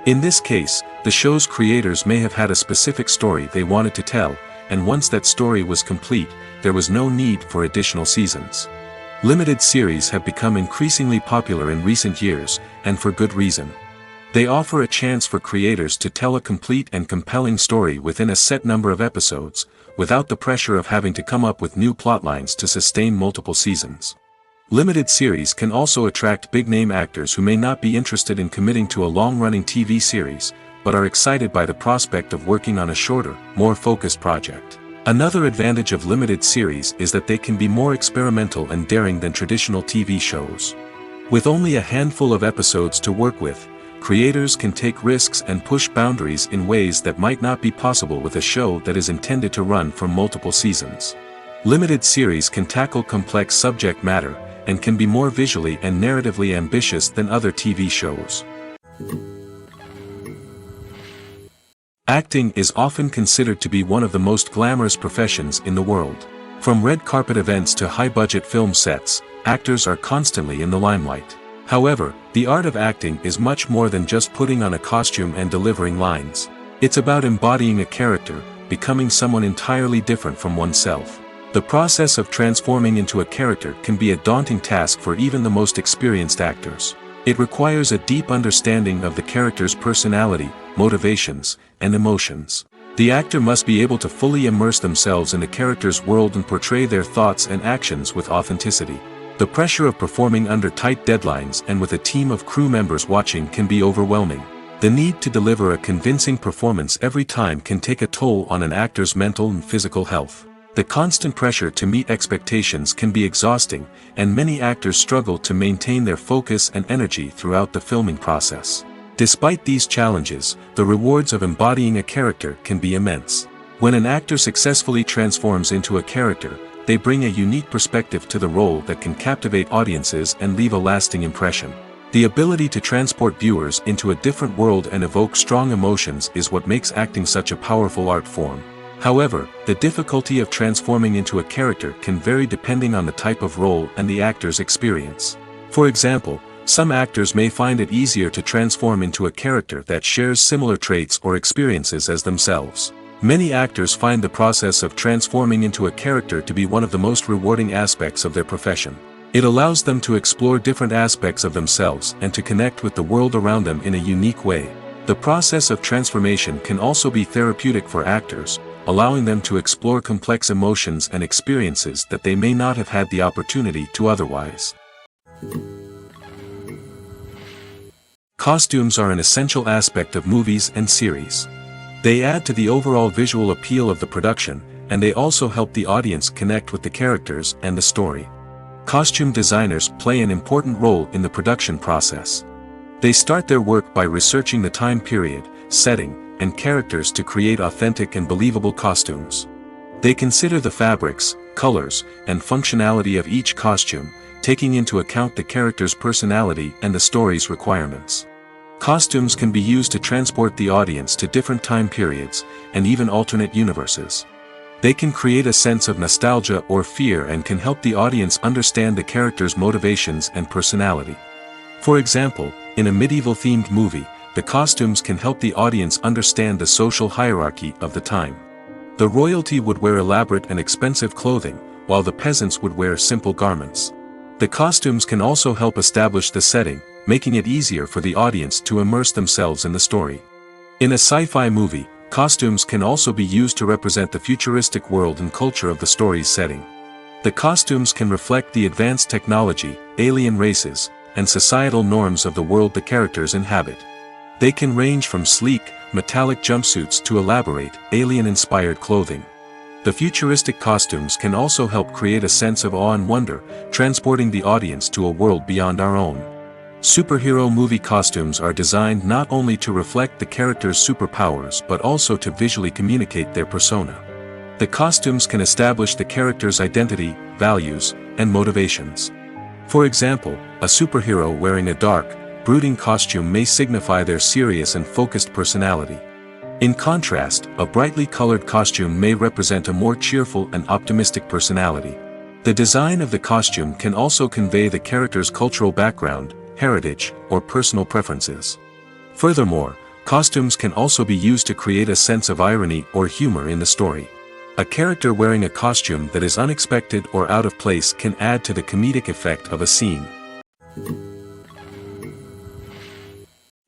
In this case, the show's creators may have had a specific story they wanted to tell, and once that story was complete, there was no need for additional seasons. Limited series have become increasingly popular in recent years, and for good reason. They offer a chance for creators to tell a complete and compelling story within a set number of episodes, without the pressure of having to come up with new plotlines to sustain multiple seasons. Limited series can also attract big-name actors who may not be interested in committing to a long-running TV series, but are excited by the prospect of working on a shorter, more focused project. Another advantage of limited series is that they can be more experimental and daring than traditional TV shows. With only a handful of episodes to work with, creators can take risks and push boundaries in ways that might not be possible with a show that is intended to run for multiple seasons. Limited series can tackle complex subject matter, and can be more visually and narratively ambitious than other TV shows. Acting is often considered to be one of the most glamorous professions in the world. From red carpet events to high-budget film sets, actors are constantly in the limelight. However, the art of acting is much more than just putting on a costume and delivering lines. It's about embodying a character, becoming someone entirely different from oneself. The process of transforming into a character can be a daunting task for even the most experienced actors. It requires a deep understanding of the character's personality, motivations, and emotions. The actor must be able to fully immerse themselves in the character's world and portray their thoughts and actions with authenticity. The pressure of performing under tight deadlines and with a team of crew members watching can be overwhelming. The need to deliver a convincing performance every time can take a toll on an actor's mental and physical health. The constant pressure to meet expectations can be exhausting, and many actors struggle to maintain their focus and energy throughout the filming process. Despite these challenges, the rewards of embodying a character can be immense. When an actor successfully transforms into a character, they bring a unique perspective to the role that can captivate audiences and leave a lasting impression. The ability to transport viewers into a different world and evoke strong emotions is what makes acting such a powerful art form. However, the difficulty of transforming into a character can vary depending on the type of role and the actor's experience. For example, some actors may find it easier to transform into a character that shares similar traits or experiences as themselves. Many actors find the process of transforming into a character to be one of the most rewarding aspects of their profession. It allows them to explore different aspects of themselves and to connect with the world around them in a unique way. The process of transformation can also be therapeutic for actors, allowing them to explore complex emotions and experiences that they may not have had the opportunity to otherwise. Costumes are an essential aspect of movies and series. They add to the overall visual appeal of the production, and they also help the audience connect with the characters and the story. Costume designers play an important role in the production process. They start their work by researching the time period, setting, and characters to create authentic and believable costumes. They consider the fabrics, colors, and functionality of each costume, taking into account the character's personality and the story's requirements. Costumes can be used to transport the audience to different time periods, and even alternate universes. They can create a sense of nostalgia or fear and can help the audience understand the character's motivations and personality. For example, in a medieval-themed movie, the costumes can help the audience understand the social hierarchy of the time. The royalty would wear elaborate and expensive clothing, while the peasants would wear simple garments. The costumes can also help establish the setting, making it easier for the audience to immerse themselves in the story. In a sci-fi movie, costumes can also be used to represent the futuristic world and culture of the story's setting. The costumes can reflect the advanced technology, alien races, and societal norms of the world the characters inhabit. They can range from sleek, metallic jumpsuits to elaborate, alien-inspired clothing. The futuristic costumes can also help create a sense of awe and wonder, transporting the audience to a world beyond our own. Superhero movie costumes are designed not only to reflect the character's superpowers but also to visually communicate their persona. The costumes can establish the character's identity, values, and motivations. For example, a superhero wearing a dark, brooding costume may signify their serious and focused personality. In contrast, a brightly colored costume may represent a more cheerful and optimistic personality. The design of the costume can also convey the character's cultural background, heritage, or personal preferences. Furthermore, costumes can also be used to create a sense of irony or humor in the story. A character wearing a costume that is unexpected or out of place can add to the comedic effect of a scene.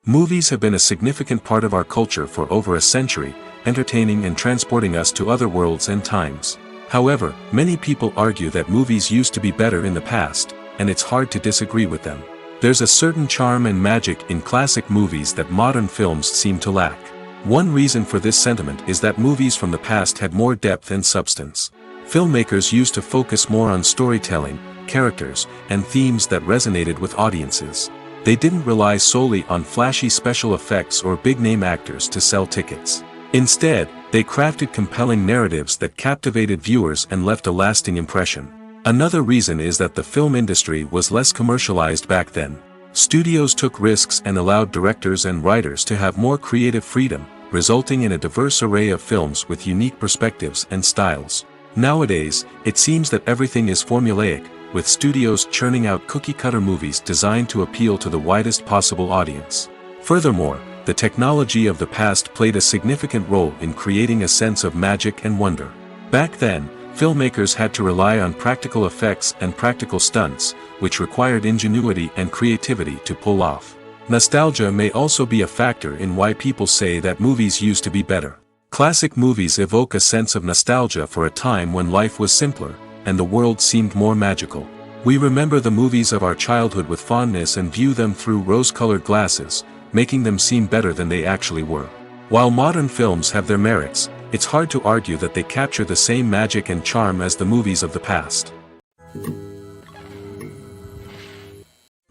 Movies have been a significant part of our culture for over a century, entertaining and transporting us to other worlds and times. However, many people argue that movies used to be better in the past, and it's hard to disagree with them. There's a certain charm and magic in classic movies that modern films seem to lack. One reason for this sentiment is that movies from the past had more depth and substance. Filmmakers used to focus more on storytelling, characters, and themes that resonated with audiences. They didn't rely solely on flashy special effects or big-name actors to sell tickets. Instead, they crafted compelling narratives that captivated viewers and left a lasting impression. Another reason is that the film industry was less commercialized back then. Studios took risks and allowed directors and writers to have more creative freedom, resulting in a diverse array of films with unique perspectives and styles. Nowadays, it seems that everything is formulaic, with studios churning out cookie-cutter movies designed to appeal to the widest possible audience. Furthermore, the technology of the past played a significant role in creating a sense of magic and wonder. Back then, filmmakers had to rely on practical effects and practical stunts, which required ingenuity and creativity to pull off. Nostalgia may also be a factor in why people say that movies used to be better. Classic movies evoke a sense of nostalgia for a time when life was simpler, and the world seemed more magical. We remember the movies of our childhood with fondness and view them through rose-colored glasses, making them seem better than they actually were. While modern films have their merits, it's hard to argue that they capture the same magic and charm as the movies of the past.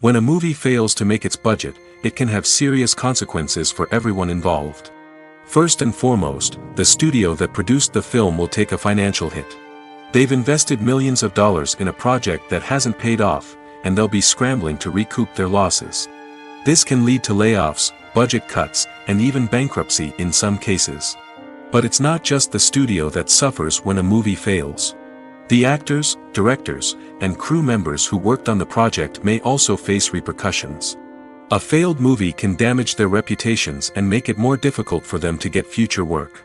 When a movie fails to make its budget, it can have serious consequences for everyone involved. First and foremost, the studio that produced the film will take a financial hit. They've invested millions of dollars in a project that hasn't paid off, and they'll be scrambling to recoup their losses. This can lead to layoffs, budget cuts, and even bankruptcy in some cases. But it's not just the studio that suffers when a movie fails. The actors, directors, and crew members who worked on the project may also face repercussions. A failed movie can damage their reputations and make it more difficult for them to get future work.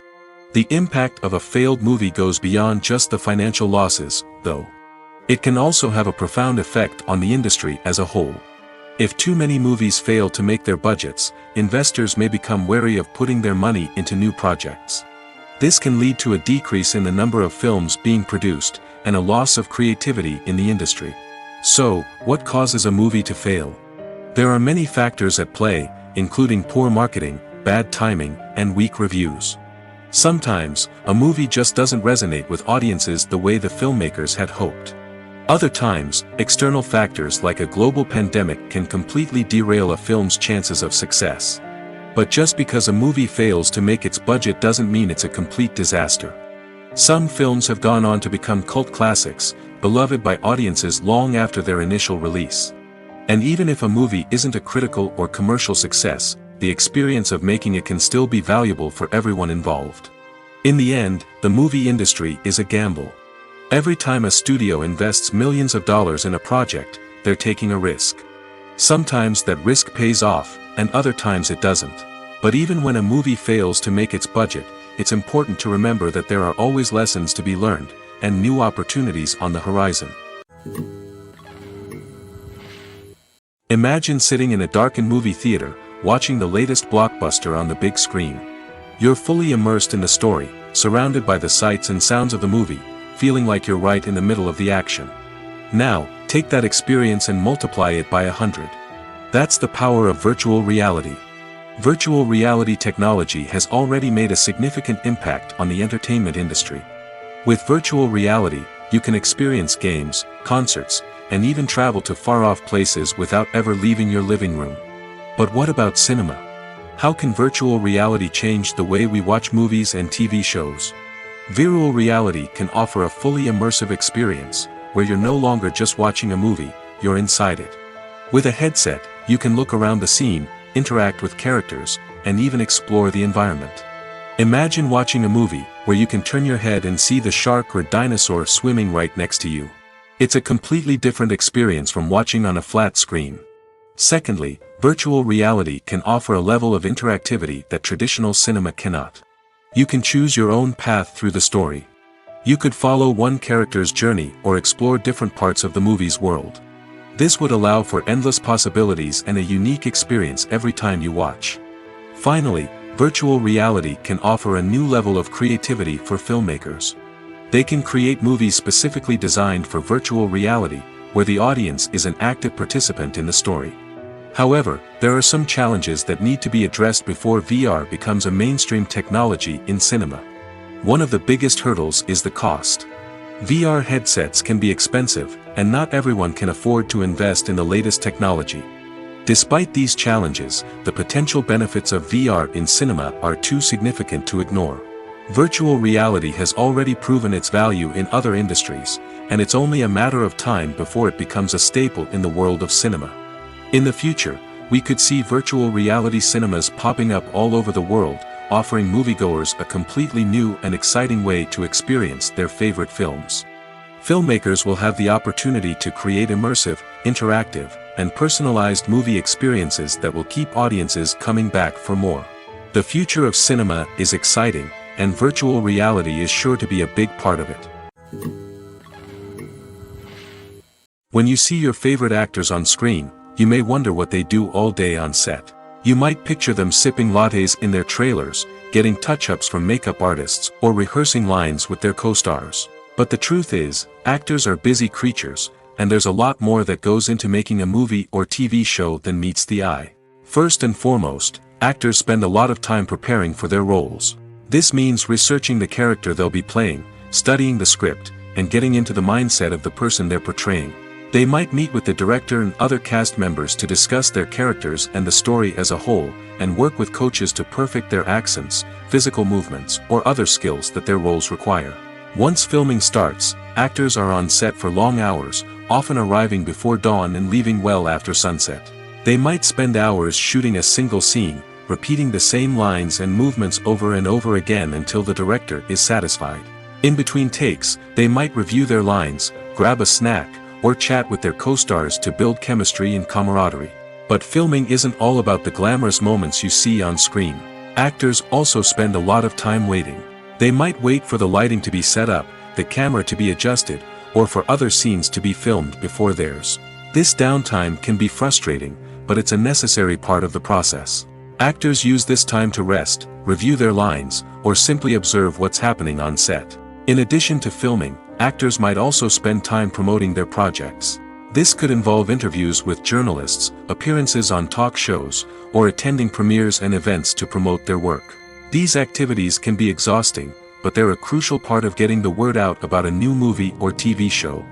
The impact of a failed movie goes beyond just the financial losses, though. It can also have a profound effect on the industry as a whole. If too many movies fail to make their budgets, investors may become wary of putting their money into new projects. This can lead to a decrease in the number of films being produced, and a loss of creativity in the industry. So, what causes a movie to fail? There are many factors at play, including poor marketing, bad timing, and weak reviews. Sometimes, a movie just doesn't resonate with audiences the way the filmmakers had hoped. Other times, external factors like a global pandemic can completely derail a film's chances of success. But just because a movie fails to make its budget doesn't mean it's a complete disaster. Some films have gone on to become cult classics, beloved by audiences long after their initial release. And even if a movie isn't a critical or commercial success, the experience of making it can still be valuable for everyone involved. In the end, the movie industry is a gamble. Every time a studio invests millions of dollars in a project, they're taking a risk. Sometimes that risk pays off, and other times it doesn't. But even when a movie fails to make its budget, it's important to remember that there are always lessons to be learned, and new opportunities on the horizon. Imagine sitting in a darkened movie theater, watching the latest blockbuster on the big screen. You're fully immersed in the story, surrounded by the sights and sounds of the movie, feeling like you're right in the middle of the action. Now, take that experience and multiply it by 100. That's the power of virtual reality. Virtual reality technology has already made a significant impact on the entertainment industry. With virtual reality, you can experience games, concerts, and even travel to far-off places without ever leaving your living room. But what about cinema? How can virtual reality change the way we watch movies and TV shows? Virtual reality can offer a fully immersive experience, where you're no longer just watching a movie, you're inside it. With a headset, you can look around the scene, interact with characters, and even explore the environment. Imagine watching a movie, where you can turn your head and see the shark or dinosaur swimming right next to you. It's a completely different experience from watching on a flat screen. Secondly, virtual reality can offer a level of interactivity that traditional cinema cannot. You can choose your own path through the story. You could follow one character's journey or explore different parts of the movie's world. This would allow for endless possibilities and a unique experience every time you watch. Finally, virtual reality can offer a new level of creativity for filmmakers. They can create movies specifically designed for virtual reality, where the audience is an active participant in the story. However, there are some challenges that need to be addressed before VR becomes a mainstream technology in cinema. One of the biggest hurdles is the cost. VR headsets can be expensive, and not everyone can afford to invest in the latest technology. Despite these challenges, the potential benefits of VR in cinema are too significant to ignore. Virtual reality has already proven its value in other industries, and it's only a matter of time before it becomes a staple in the world of cinema. In the future, we could see virtual reality cinemas popping up all over the world, offering moviegoers a completely new and exciting way to experience their favorite films. Filmmakers will have the opportunity to create immersive, interactive, and personalized movie experiences that will keep audiences coming back for more. The future of cinema is exciting, and virtual reality is sure to be a big part of it. When you see your favorite actors on screen, you may wonder what they do all day on set. You might picture them sipping lattes in their trailers, getting touch-ups from makeup artists, or rehearsing lines with their co-stars. But the truth is, actors are busy creatures, and there's a lot more that goes into making a movie or TV show than meets the eye. First and foremost, actors spend a lot of time preparing for their roles. This means researching the character they'll be playing, studying the script, and getting into the mindset of the person they're portraying. They might meet with the director and other cast members to discuss their characters and the story as a whole, and work with coaches to perfect their accents, physical movements, or other skills that their roles require. Once filming starts, actors are on set for long hours, often arriving before dawn and leaving well after sunset. They might spend hours shooting a single scene, repeating the same lines and movements over and over again until the director is satisfied. In between takes, they might review their lines, grab a snack, or chat with their co-stars to build chemistry and camaraderie. But filming isn't all about the glamorous moments you see on screen. Actors also spend a lot of time waiting. They might wait for the lighting to be set up, the camera to be adjusted, or for other scenes to be filmed before theirs. This downtime can be frustrating, but it's a necessary part of the process. Actors use this time to rest, review their lines, or simply observe what's happening on set. In addition to filming, actors might also spend time promoting their projects. This could involve interviews with journalists, appearances on talk shows, or attending premieres and events to promote their work. These activities can be exhausting, but they're a crucial part of getting the word out about a new movie or TV show.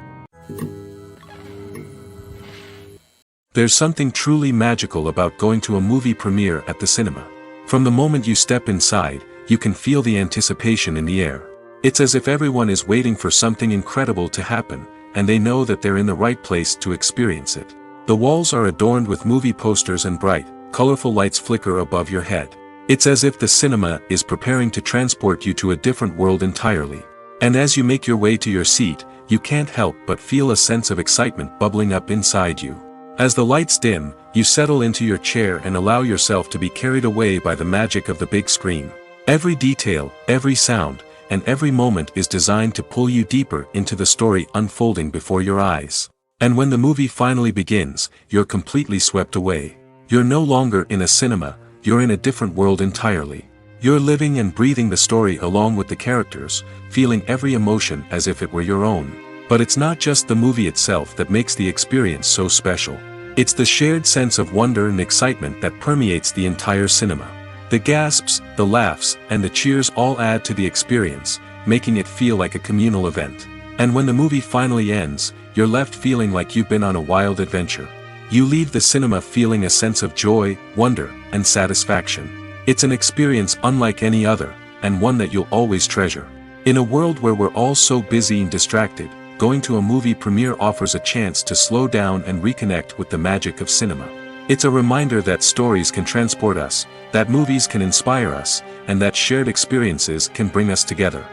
There's something truly magical about going to a movie premiere at the cinema. From the moment you step inside, you can feel the anticipation in the air. It's as if everyone is waiting for something incredible to happen, and they know that they're in the right place to experience it. The walls are adorned with movie posters and bright, colorful lights flicker above your head. It's as if the cinema is preparing to transport you to a different world entirely. And as you make your way to your seat, you can't help but feel a sense of excitement bubbling up inside you. As the lights dim, you settle into your chair and allow yourself to be carried away by the magic of the big screen. Every detail, every sound, and every moment is designed to pull you deeper into the story unfolding before your eyes. And when the movie finally begins, you're completely swept away. You're no longer in a cinema, you're in a different world entirely. You're living and breathing the story along with the characters, feeling every emotion as if it were your own. But it's not just the movie itself that makes the experience so special. It's the shared sense of wonder and excitement that permeates the entire cinema. The gasps, the laughs, and the cheers all add to the experience, making it feel like a communal event. And when the movie finally ends, you're left feeling like you've been on a wild adventure. You leave the cinema feeling a sense of joy, wonder, and satisfaction. It's an experience unlike any other, and one that you'll always treasure. In a world where we're all so busy and distracted, going to a movie premiere offers a chance to slow down and reconnect with the magic of cinema. It's a reminder that stories can transport us, that movies can inspire us, and that shared experiences can bring us together.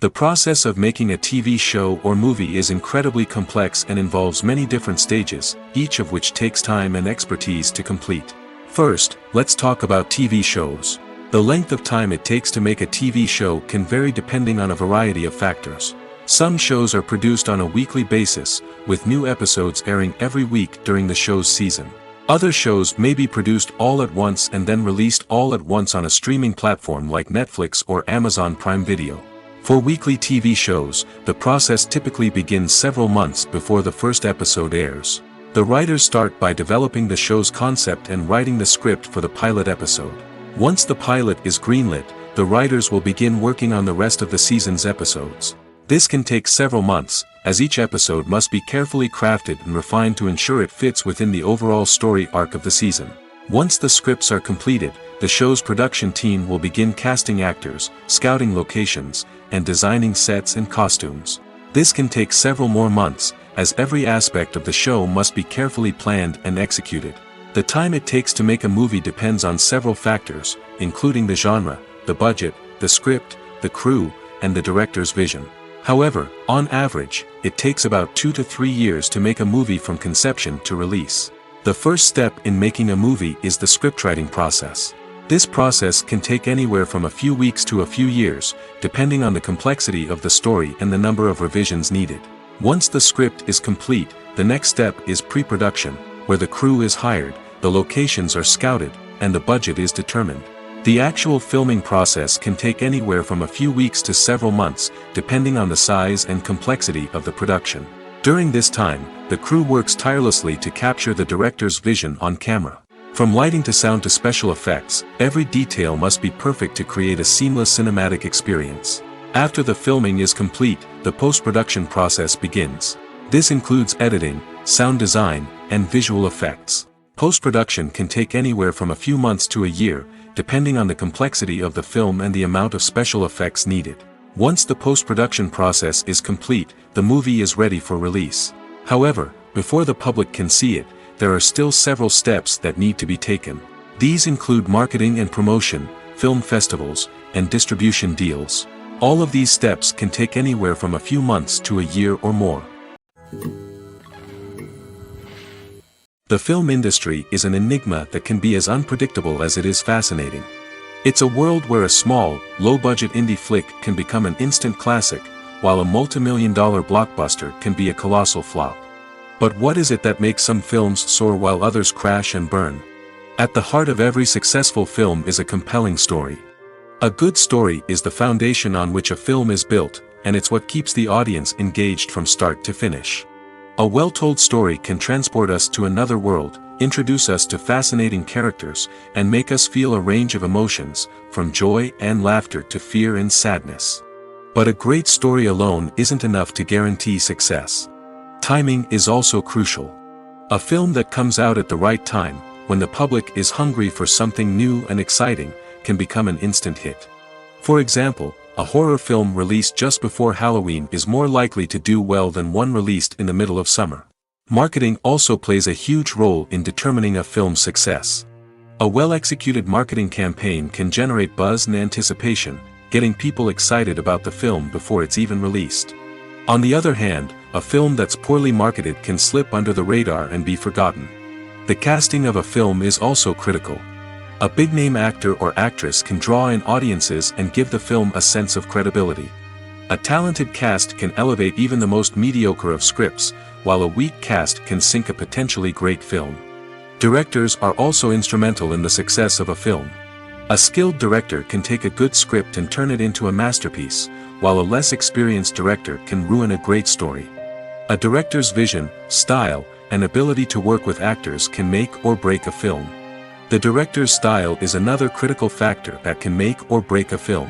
The process of making a TV show or movie is incredibly complex and involves many different stages, each of which takes time and expertise to complete. First, let's talk about TV shows. The length of time it takes to make a TV show can vary depending on a variety of factors. Some shows are produced on a weekly basis, with new episodes airing every week during the show's season. Other shows may be produced all at once and then released all at once on a streaming platform like Netflix or Amazon Prime Video. For weekly TV shows, the process typically begins several months before the first episode airs. The writers start by developing the show's concept and writing the script for the pilot episode. Once the pilot is greenlit, the writers will begin working on the rest of the season's episodes. This can take several months, as each episode must be carefully crafted and refined to ensure it fits within the overall story arc of the season. Once the scripts are completed, the show's production team will begin casting actors, scouting locations, and designing sets and costumes. This can take several more months, as every aspect of the show must be carefully planned and executed. The time it takes to make a movie depends on several factors, including the genre, the budget, the script, the crew, and the director's vision. However, on average, it takes about 2 to 3 years to make a movie from conception to release. The first step in making a movie is the scriptwriting process. This process can take anywhere from a few weeks to a few years, depending on the complexity of the story and the number of revisions needed. Once the script is complete, the next step is pre-production, where the crew is hired, the locations are scouted, and the budget is determined. The actual filming process can take anywhere from a few weeks to several months, depending on the size and complexity of the production. During this time, the crew works tirelessly to capture the director's vision on camera. From lighting to sound to special effects, every detail must be perfect to create a seamless cinematic experience. After the filming is complete, the post-production process begins. This includes editing, sound design, and visual effects. Post-production can take anywhere from a few months to a year, depending on the complexity of the film and the amount of special effects needed. Once the post-production process is complete, the movie is ready for release. However, before the public can see it, there are still several steps that need to be taken. These include marketing and promotion, film festivals, and distribution deals. All of these steps can take anywhere from a few months to a year or more. The film industry is an enigma that can be as unpredictable as it is fascinating. It's a world where a small, low-budget indie flick can become an instant classic, while a multi-million-dollar blockbuster can be a colossal flop. But what is it that makes some films soar while others crash and burn? At the heart of every successful film is a compelling story. A good story is the foundation on which a film is built, and it's what keeps the audience engaged from start to finish. A well-told story can transport us to another world, introduce us to fascinating characters, and make us feel a range of emotions, from joy and laughter to fear and sadness. But a great story alone isn't enough to guarantee success. Timing is also crucial. A film that comes out at the right time, when the public is hungry for something new and exciting, can become an instant hit. For example, a horror film released just before Halloween is more likely to do well than one released in the middle of summer. Marketing also plays a huge role in determining a film's success. A well-executed marketing campaign can generate buzz and anticipation, getting people excited about the film before it's even released. On the other hand, a film that's poorly marketed can slip under the radar and be forgotten. The casting of a film is also critical. A big-name actor or actress can draw in audiences and give the film a sense of credibility. A talented cast can elevate even the most mediocre of scripts, while a weak cast can sink a potentially great film. Directors are also instrumental in the success of a film. A skilled director can take a good script and turn it into a masterpiece, while a less experienced director can ruin a great story. A director's vision, style, and ability to work with actors can make or break a film. The director's style is another critical factor that can make or break a film.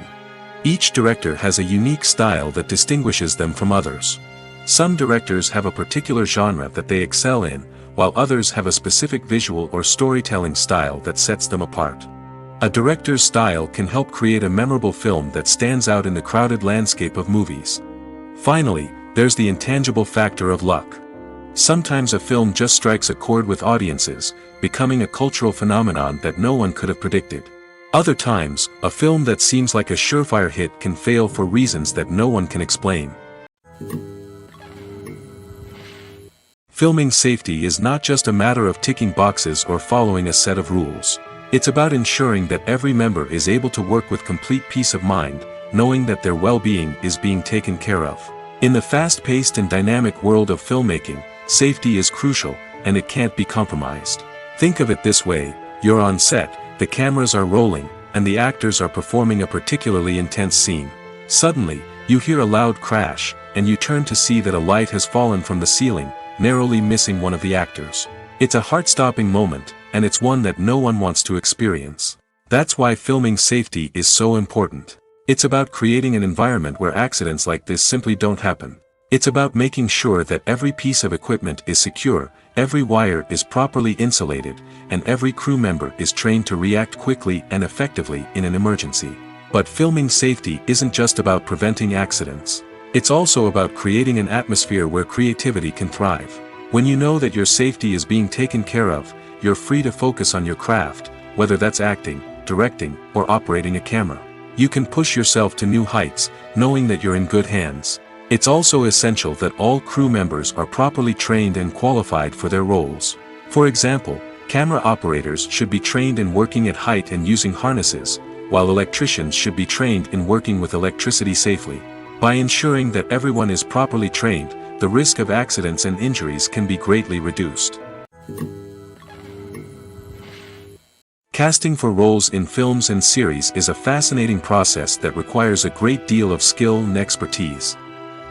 Each director has a unique style that distinguishes them from others. Some directors have a particular genre that they excel in, while others have a specific visual or storytelling style that sets them apart. A director's style can help create a memorable film that stands out in the crowded landscape of movies. Finally, there's the intangible factor of luck. Sometimes a film just strikes a chord with audiences, becoming a cultural phenomenon that no one could have predicted. Other times, a film that seems like a surefire hit can fail for reasons that no one can explain. Filming safety is not just a matter of ticking boxes or following a set of rules. It's about ensuring that every member is able to work with complete peace of mind, knowing that their well-being is being taken care of. In the fast-paced and dynamic world of filmmaking, safety is crucial, and it can't be compromised. Think of it this way: you're on set, the cameras are rolling, and the actors are performing a particularly intense scene. Suddenly, you hear a loud crash, and you turn to see that a light has fallen from the ceiling, narrowly missing one of the actors. It's a heart-stopping moment, and it's one that no one wants to experience. That's why filming safety is so important. It's about creating an environment where accidents like this simply don't happen. It's about making sure that every piece of equipment is secure, every wire is properly insulated, and every crew member is trained to react quickly and effectively in an emergency. But filming safety isn't just about preventing accidents. It's also about creating an atmosphere where creativity can thrive. When you know that your safety is being taken care of, you're free to focus on your craft, whether that's acting, directing, or operating a camera. You can push yourself to new heights, knowing that you're in good hands. It's also essential that all crew members are properly trained and qualified for their roles. For example, camera operators should be trained in working at height and using harnesses, while electricians should be trained in working with electricity safely. By ensuring that everyone is properly trained, the risk of accidents and injuries can be greatly reduced. Casting for roles in films and series is a fascinating process that requires a great deal of skill and expertise.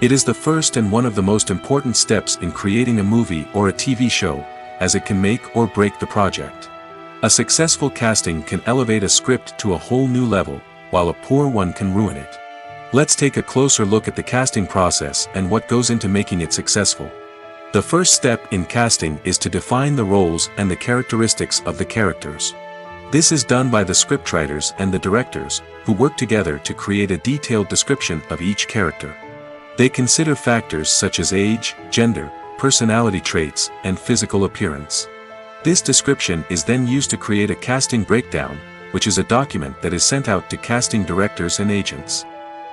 It is the first and one of the most important steps in creating a movie or a TV show, as it can make or break the project. A successful casting can elevate a script to a whole new level, while a poor one can ruin it. Let's take a closer look at the casting process and what goes into making it successful. The first step in casting is to define the roles and the characteristics of the characters. This is done by the scriptwriters and the directors, who work together to create a detailed description of each character. They consider factors such as age, gender, personality traits, and physical appearance. This description is then used to create a casting breakdown, which is a document that is sent out to casting directors and agents.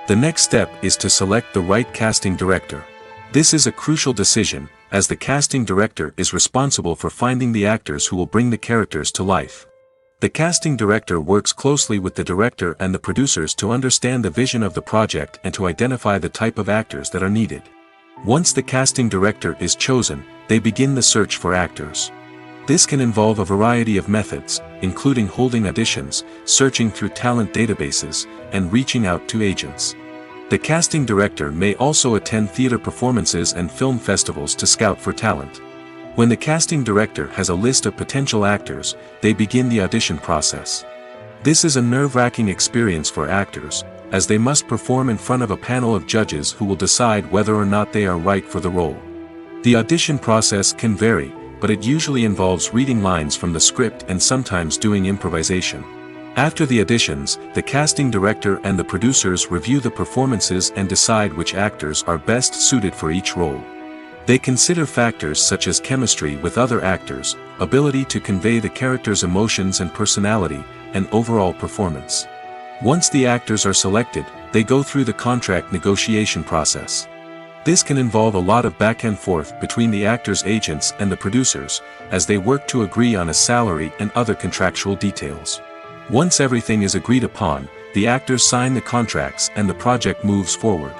The next step is to select the right casting director. This is a crucial decision, as the casting director is responsible for finding the actors who will bring the characters to life. The casting director works closely with the director and the producers to understand the vision of the project and to identify the type of actors that are needed. Once the casting director is chosen, they begin the search for actors. This can involve a variety of methods, including holding auditions, searching through talent databases, and reaching out to agents. The casting director may also attend theater performances and film festivals to scout for talent. When the casting director has a list of potential actors, they begin the audition process. This is a nerve-wracking experience for actors, as they must perform in front of a panel of judges who will decide whether or not they are right for the role. The audition process can vary, but it usually involves reading lines from the script and sometimes doing improvisation. After the auditions, the casting director and the producers review the performances and decide which actors are best suited for each role. They consider factors such as chemistry with other actors, ability to convey the character's emotions and personality, and overall performance. Once the actors are selected, they go through the contract negotiation process. This can involve a lot of back and forth between the actors' agents and the producers, as they work to agree on a salary and other contractual details. Once everything is agreed upon, the actors sign the contracts and the project moves forward.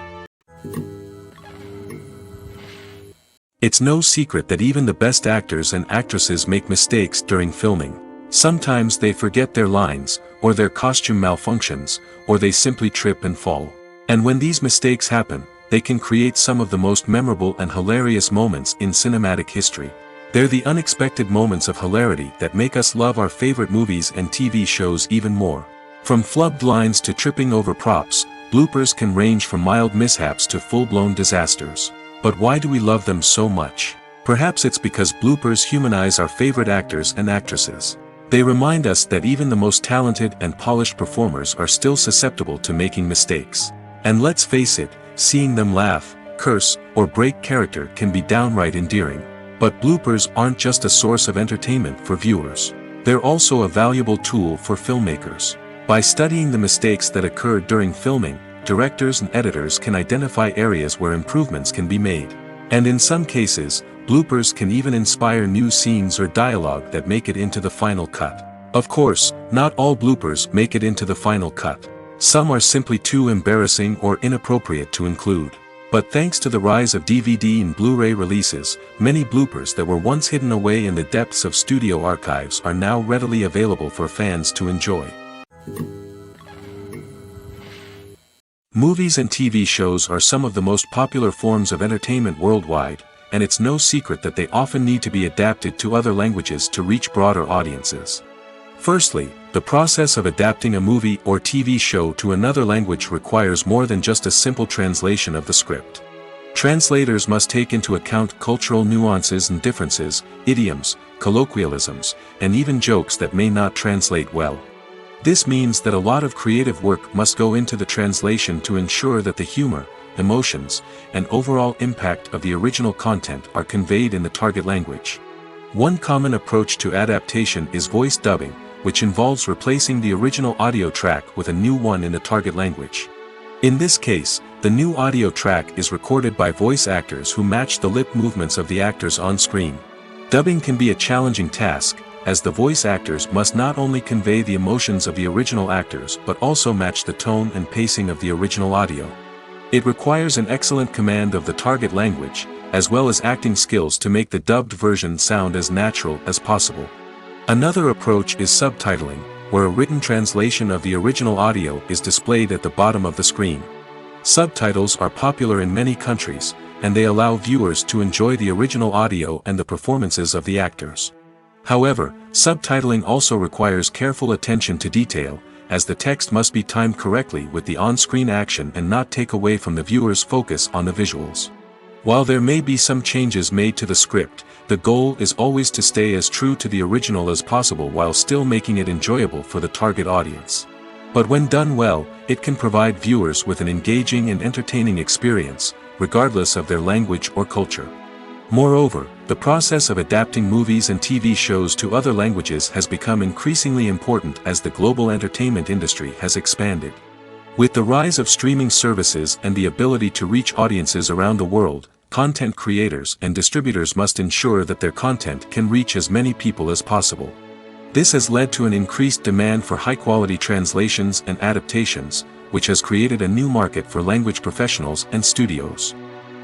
It's no secret that even the best actors and actresses make mistakes during filming. Sometimes they forget their lines, or their costume malfunctions, or they simply trip and fall. And when these mistakes happen, they can create some of the most memorable and hilarious moments in cinematic history. They're the unexpected moments of hilarity that make us love our favorite movies and TV shows even more. From flubbed lines to tripping over props, bloopers can range from mild mishaps to full-blown disasters. But why do we love them so much? Perhaps it's because bloopers humanize our favorite actors and actresses. They remind us that even the most talented and polished performers are still susceptible to making mistakes. And let's face it, seeing them laugh, curse, or break character can be downright endearing. But bloopers aren't just a source of entertainment for viewers. They're also a valuable tool for filmmakers. By studying the mistakes that occurred during filming, directors and editors can identify areas where improvements can be made. And in some cases, bloopers can even inspire new scenes or dialogue that make it into the final cut. Of course, not all bloopers make it into the final cut. Some are simply too embarrassing or inappropriate to include. But thanks to the rise of DVD and Blu-ray releases, many bloopers that were once hidden away in the depths of studio archives are now readily available for fans to enjoy. Movies and TV shows are some of the most popular forms of entertainment worldwide, and it's no secret that they often need to be adapted to other languages to reach broader audiences. Firstly, the process of adapting a movie or TV show to another language requires more than just a simple translation of the script. Translators must take into account cultural nuances and differences, idioms, colloquialisms, and even jokes that may not translate well. This means that a lot of creative work must go into the translation to ensure that the humor, emotions, and overall impact of the original content are conveyed in the target language. One common approach to adaptation is voice dubbing, which involves replacing the original audio track with a new one in the target language. In this case, the new audio track is recorded by voice actors who match the lip movements of the actors on screen. Dubbing can be a challenging task, as the voice actors must not only convey the emotions of the original actors but also match the tone and pacing of the original audio. It requires an excellent command of the target language, as well as acting skills to make the dubbed version sound as natural as possible. Another approach is subtitling, where a written translation of the original audio is displayed at the bottom of the screen. Subtitles are popular in many countries, and they allow viewers to enjoy the original audio and the performances of the actors. However, subtitling also requires careful attention to detail, as the text must be timed correctly with the on-screen action and not take away from the viewer's focus on the visuals. While there may be some changes made to the script, the goal is always to stay as true to the original as possible while still making it enjoyable for the target audience. But when done well, it can provide viewers with an engaging and entertaining experience, regardless of their language or culture. Moreover, the process of adapting movies and TV shows to other languages has become increasingly important as the global entertainment industry has expanded. With the rise of streaming services and the ability to reach audiences around the world, content creators and distributors must ensure that their content can reach as many people as possible. This has led to an increased demand for high-quality translations and adaptations, which has created a new market for language professionals and studios.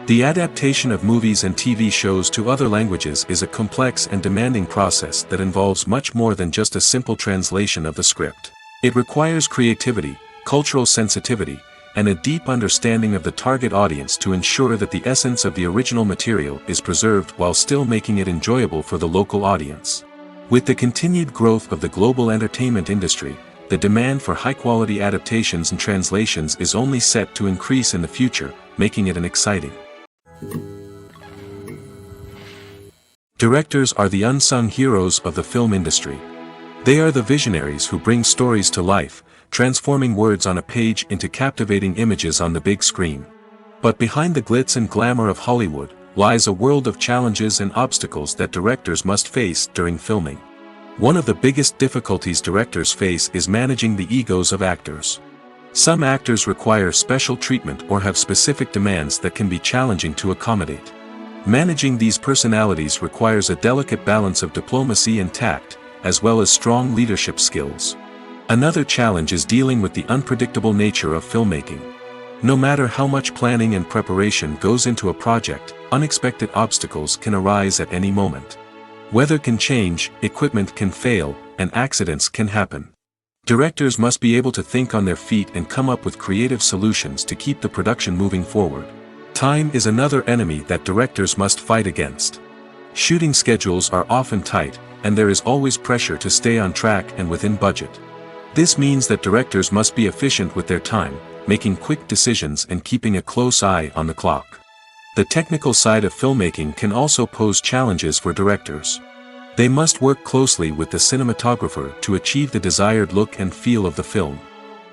The adaptation of movies and TV shows to other languages is a complex and demanding process that involves much more than just a simple translation of the script. It requires creativity, cultural sensitivity, and a deep understanding of the target audience to ensure that the essence of the original material is preserved while still making it enjoyable for the local audience. With the continued growth of the global entertainment industry, the demand for high-quality adaptations and translations is only set to increase in the future, making it an exciting. Directors are the unsung heroes of the film industry. They are the visionaries who bring stories to life, transforming words on a page into captivating images on the big screen. But behind the glitz and glamour of Hollywood, lies a world of challenges and obstacles that directors must face during filming. One of the biggest difficulties directors face is managing the egos of actors. Some actors require special treatment or have specific demands that can be challenging to accommodate. Managing these personalities requires a delicate balance of diplomacy and tact, as well as strong leadership skills. Another challenge is dealing with the unpredictable nature of filmmaking. No matter how much planning and preparation goes into a project, unexpected obstacles can arise at any moment. Weather can change, equipment can fail, and accidents can happen. Directors must be able to think on their feet and come up with creative solutions to keep the production moving forward. Time is another enemy that directors must fight against. Shooting schedules are often tight, and there is always pressure to stay on track and within budget. This means that directors must be efficient with their time, making quick decisions and keeping a close eye on the clock. The technical side of filmmaking can also pose challenges for directors. They must work closely with the cinematographer to achieve the desired look and feel of the film.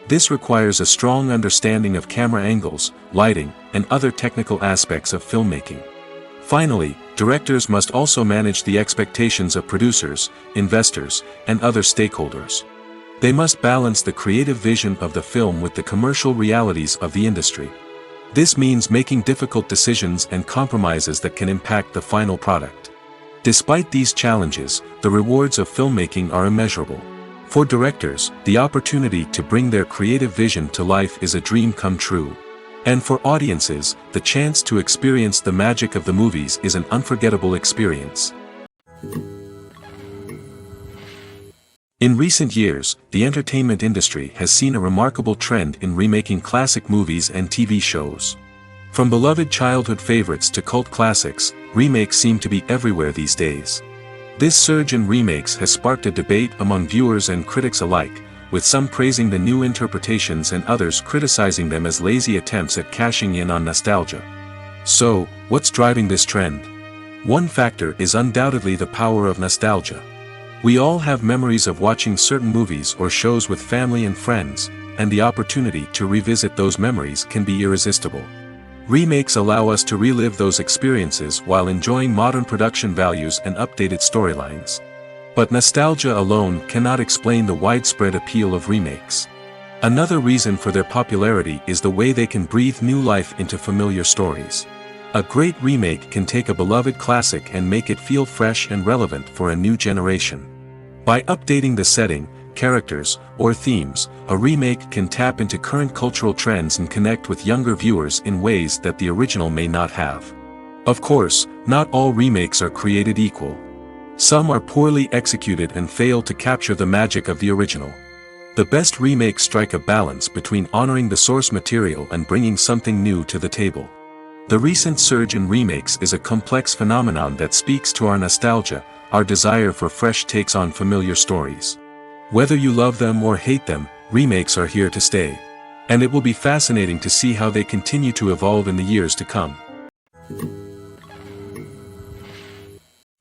This requires a strong understanding of camera angles, lighting, and other technical aspects of filmmaking. Finally, directors must also manage the expectations of producers, investors, and other stakeholders. They must balance the creative vision of the film with the commercial realities of the industry. This means making difficult decisions and compromises that can impact the final product. Despite these challenges, the rewards of filmmaking are immeasurable. For directors, the opportunity to bring their creative vision to life is a dream come true. And for audiences, the chance to experience the magic of the movies is an unforgettable experience. In recent years, the entertainment industry has seen a remarkable trend in remaking classic movies and TV shows. From beloved childhood favorites to cult classics, remakes seem to be everywhere these days. This surge in remakes has sparked a debate among viewers and critics alike, with some praising the new interpretations and others criticizing them as lazy attempts at cashing in on nostalgia. So, what's driving this trend? One factor is undoubtedly the power of nostalgia. We all have memories of watching certain movies or shows with family and friends, and the opportunity to revisit those memories can be irresistible. Remakes allow us to relive those experiences while enjoying modern production values and updated storylines. But nostalgia alone cannot explain the widespread appeal of remakes. Another reason for their popularity is the way they can breathe new life into familiar stories. A great remake can take a beloved classic and make it feel fresh and relevant for a new generation. By updating the setting, characters, or themes, a remake can tap into current cultural trends and connect with younger viewers in ways that the original may not have. Of course, not all remakes are created equal. Some are poorly executed and fail to capture the magic of the original. The best remakes strike a balance between honoring the source material and bringing something new to the table. The recent surge in remakes is a complex phenomenon that speaks to our nostalgia, our desire for fresh takes on familiar stories. Whether you love them or hate them, remakes are here to stay. And it will be fascinating to see how they continue to evolve in the years to come.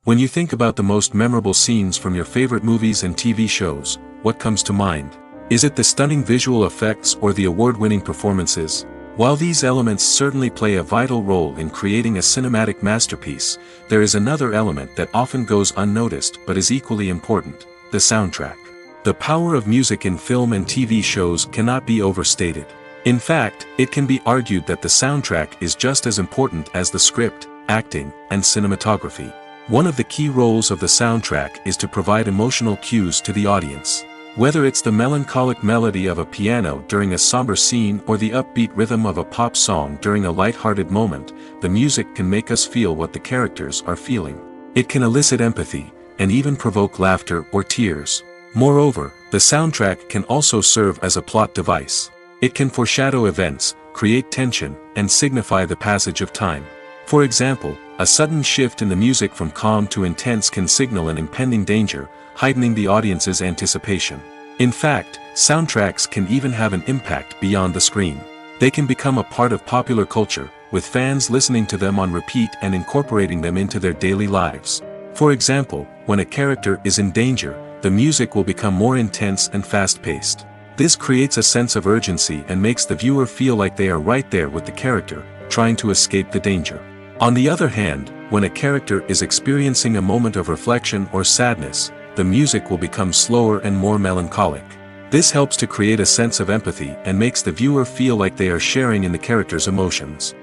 When you think about the most memorable scenes from your favorite movies and TV shows, what comes to mind? Is it the stunning visual effects or the award-winning performances? While these elements certainly play a vital role in creating a cinematic masterpiece, there is another element that often goes unnoticed but is equally important: the soundtrack. The power of music in film and TV shows cannot be overstated. In fact, it can be argued that the soundtrack is just as important as the script, acting, and cinematography. One of the key roles of the soundtrack is to provide emotional cues to the audience. Whether it's the melancholic melody of a piano during a somber scene or the upbeat rhythm of a pop song during a light-hearted moment, the music can make us feel what the characters are feeling. It can elicit empathy, and even provoke laughter or tears. Moreover, the soundtrack can also serve as a plot device. It can foreshadow events, create tension, and signify the passage of time. For example, a sudden shift in the music from calm to intense can signal an impending danger, heightening the audience's anticipation. In fact, soundtracks can even have an impact beyond the screen. They can become a part of popular culture, with fans listening to them on repeat and incorporating them into their daily lives. For example, when a character is in danger, the music will become more intense and fast-paced. This creates a sense of urgency and makes the viewer feel like they are right there with the character, trying to escape the danger. On the other hand, when a character is experiencing a moment of reflection or sadness, the music will become slower and more melancholic. This helps to create a sense of empathy and makes the viewer feel like they are sharing in the character's emotions.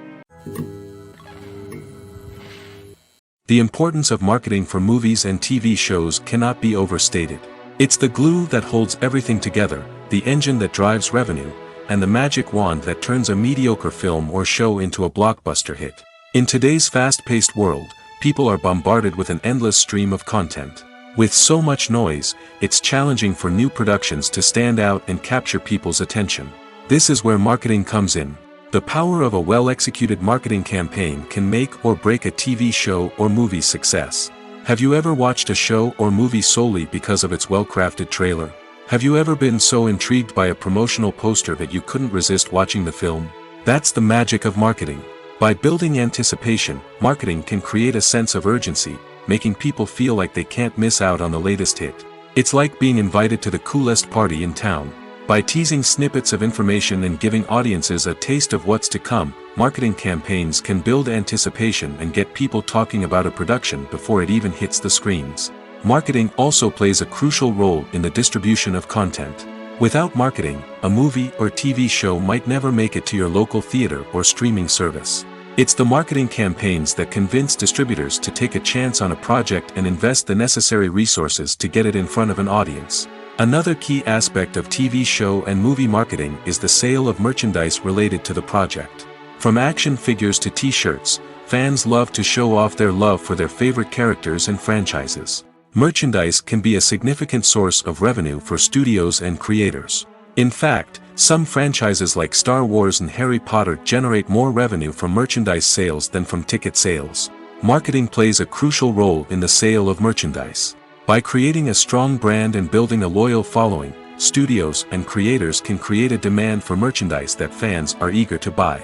The importance of marketing for movies and TV shows cannot be overstated. It's the glue that holds everything together, the engine that drives revenue, and the magic wand that turns a mediocre film or show into a blockbuster hit. In today's fast-paced world, people are bombarded with an endless stream of content. With so much noise, it's challenging for new productions to stand out and capture people's attention. This is where marketing comes in. The power of a well-executed marketing campaign can make or break a TV show or movie's success. Have you ever watched a show or movie solely because of its well-crafted trailer? Have you ever been so intrigued by a promotional poster that you couldn't resist watching the film? That's the magic of marketing. By building anticipation, marketing can create a sense of urgency, making people feel like they can't miss out on the latest hit. It's like being invited to the coolest party in town. By teasing snippets of information and giving audiences a taste of what's to come, marketing campaigns can build anticipation and get people talking about a production before it even hits the screens. Marketing also plays a crucial role in the distribution of content. Without marketing, a movie or TV show might never make it to your local theater or streaming service. It's the marketing campaigns that convince distributors to take a chance on a project and invest the necessary resources to get it in front of an audience. Another key aspect of TV show and movie marketing is the sale of merchandise related to the project. From action figures to t-shirts, fans love to show off their love for their favorite characters and franchises. Merchandise can be a significant source of revenue for studios and creators. In fact, some franchises like Star Wars and Harry Potter generate more revenue from merchandise sales than from ticket sales. Marketing plays a crucial role in the sale of merchandise. By creating a strong brand and building a loyal following, studios and creators can create a demand for merchandise that fans are eager to buy.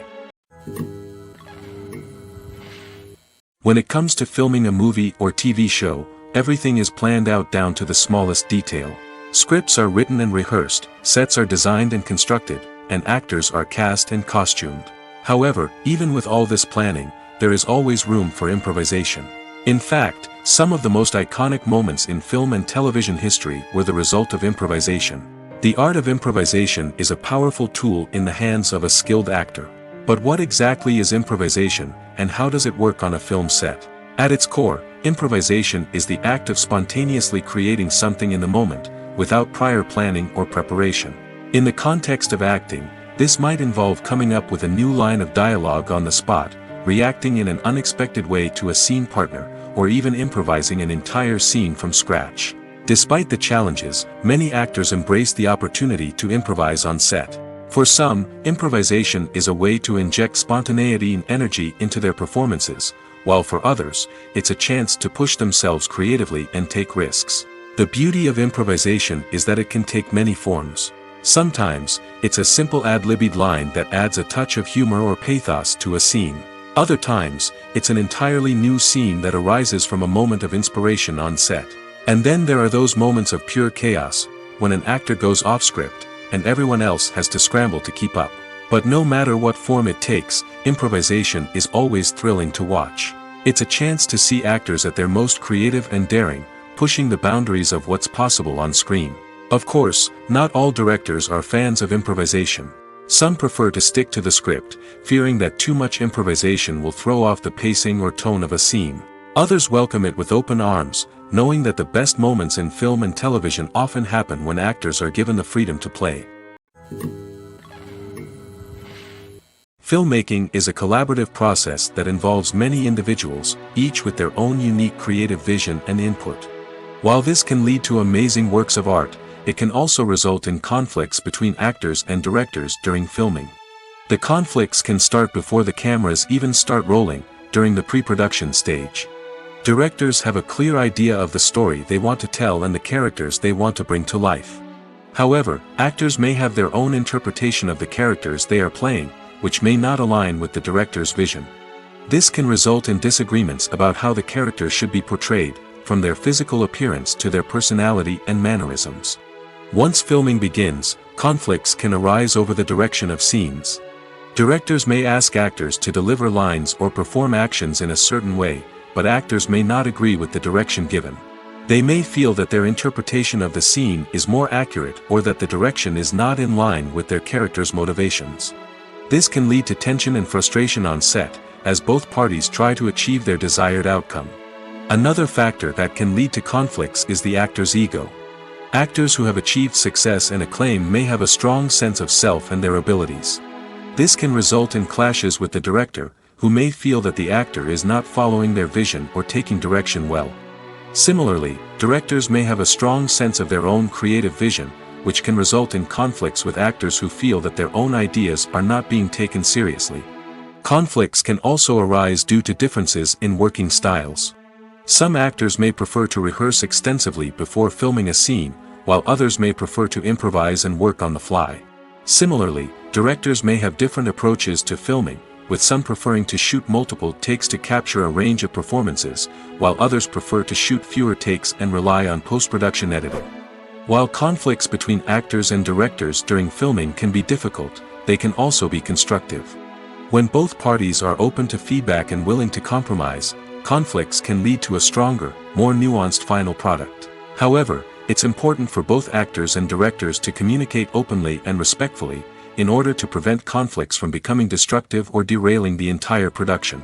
When it comes to filming a movie or TV show, everything is planned out down to the smallest detail. Scripts are written and rehearsed, sets are designed and constructed, and actors are cast and costumed. However, even with all this planning, there is always room for improvisation. In fact, some of the most iconic moments in film and television history were the result of improvisation. The art of improvisation is a powerful tool in the hands of a skilled actor. But what exactly is improvisation, and how does it work on a film set? At its core, improvisation is the act of spontaneously creating something in the moment, without prior planning or preparation. In the context of acting, this might involve coming up with a new line of dialogue on the spot, reacting in an unexpected way to a scene partner, or even improvising an entire scene from scratch. Despite the challenges, many actors embrace the opportunity to improvise on set. For some, improvisation is a way to inject spontaneity and energy into their performances, while for others, it's a chance to push themselves creatively and take risks. The beauty of improvisation is that it can take many forms. Sometimes, it's a simple ad-libbed line that adds a touch of humor or pathos to a scene. Other times, it's an entirely new scene that arises from a moment of inspiration on set. And then there are those moments of pure chaos, when an actor goes off script, and everyone else has to scramble to keep up. But no matter what form it takes, improvisation is always thrilling to watch. It's a chance to see actors at their most creative and daring, pushing the boundaries of what's possible on screen. Of course, not all directors are fans of improvisation. Some prefer to stick to the script, fearing that too much improvisation will throw off the pacing or tone of a scene. Others welcome it with open arms, knowing that the best moments in film and television often happen when actors are given the freedom to play. Filmmaking is a collaborative process that involves many individuals, each with their own unique creative vision and input. While this can lead to amazing works of art, it can also result in conflicts between actors and directors during filming. The conflicts can start before the cameras even start rolling, during the pre-production stage. Directors have a clear idea of the story they want to tell and the characters they want to bring to life. However, actors may have their own interpretation of the characters they are playing, which may not align with the director's vision. This can result in disagreements about how the characters should be portrayed, from their physical appearance to their personality and mannerisms. Once filming begins, conflicts can arise over the direction of scenes. Directors may ask actors to deliver lines or perform actions in a certain way, but actors may not agree with the direction given. They may feel that their interpretation of the scene is more accurate or that the direction is not in line with their character's motivations. This can lead to tension and frustration on set, as both parties try to achieve their desired outcome. Another factor that can lead to conflicts is the actor's ego. Actors who have achieved success and acclaim may have a strong sense of self and their abilities. This can result in clashes with the director, who may feel that the actor is not following their vision or taking direction well. Similarly, directors may have a strong sense of their own creative vision, which can result in conflicts with actors who feel that their own ideas are not being taken seriously. Conflicts can also arise due to differences in working styles. Some actors may prefer to rehearse extensively before filming a scene, while others may prefer to improvise and work on the fly. Similarly, directors may have different approaches to filming, with some preferring to shoot multiple takes to capture a range of performances, while others prefer to shoot fewer takes and rely on post-production editing. While conflicts between actors and directors during filming can be difficult, they can also be constructive. When both parties are open to feedback and willing to compromise, conflicts can lead to a stronger, more nuanced final product. However, it's important for both actors and directors to communicate openly and respectfully, in order to prevent conflicts from becoming destructive or derailing the entire production.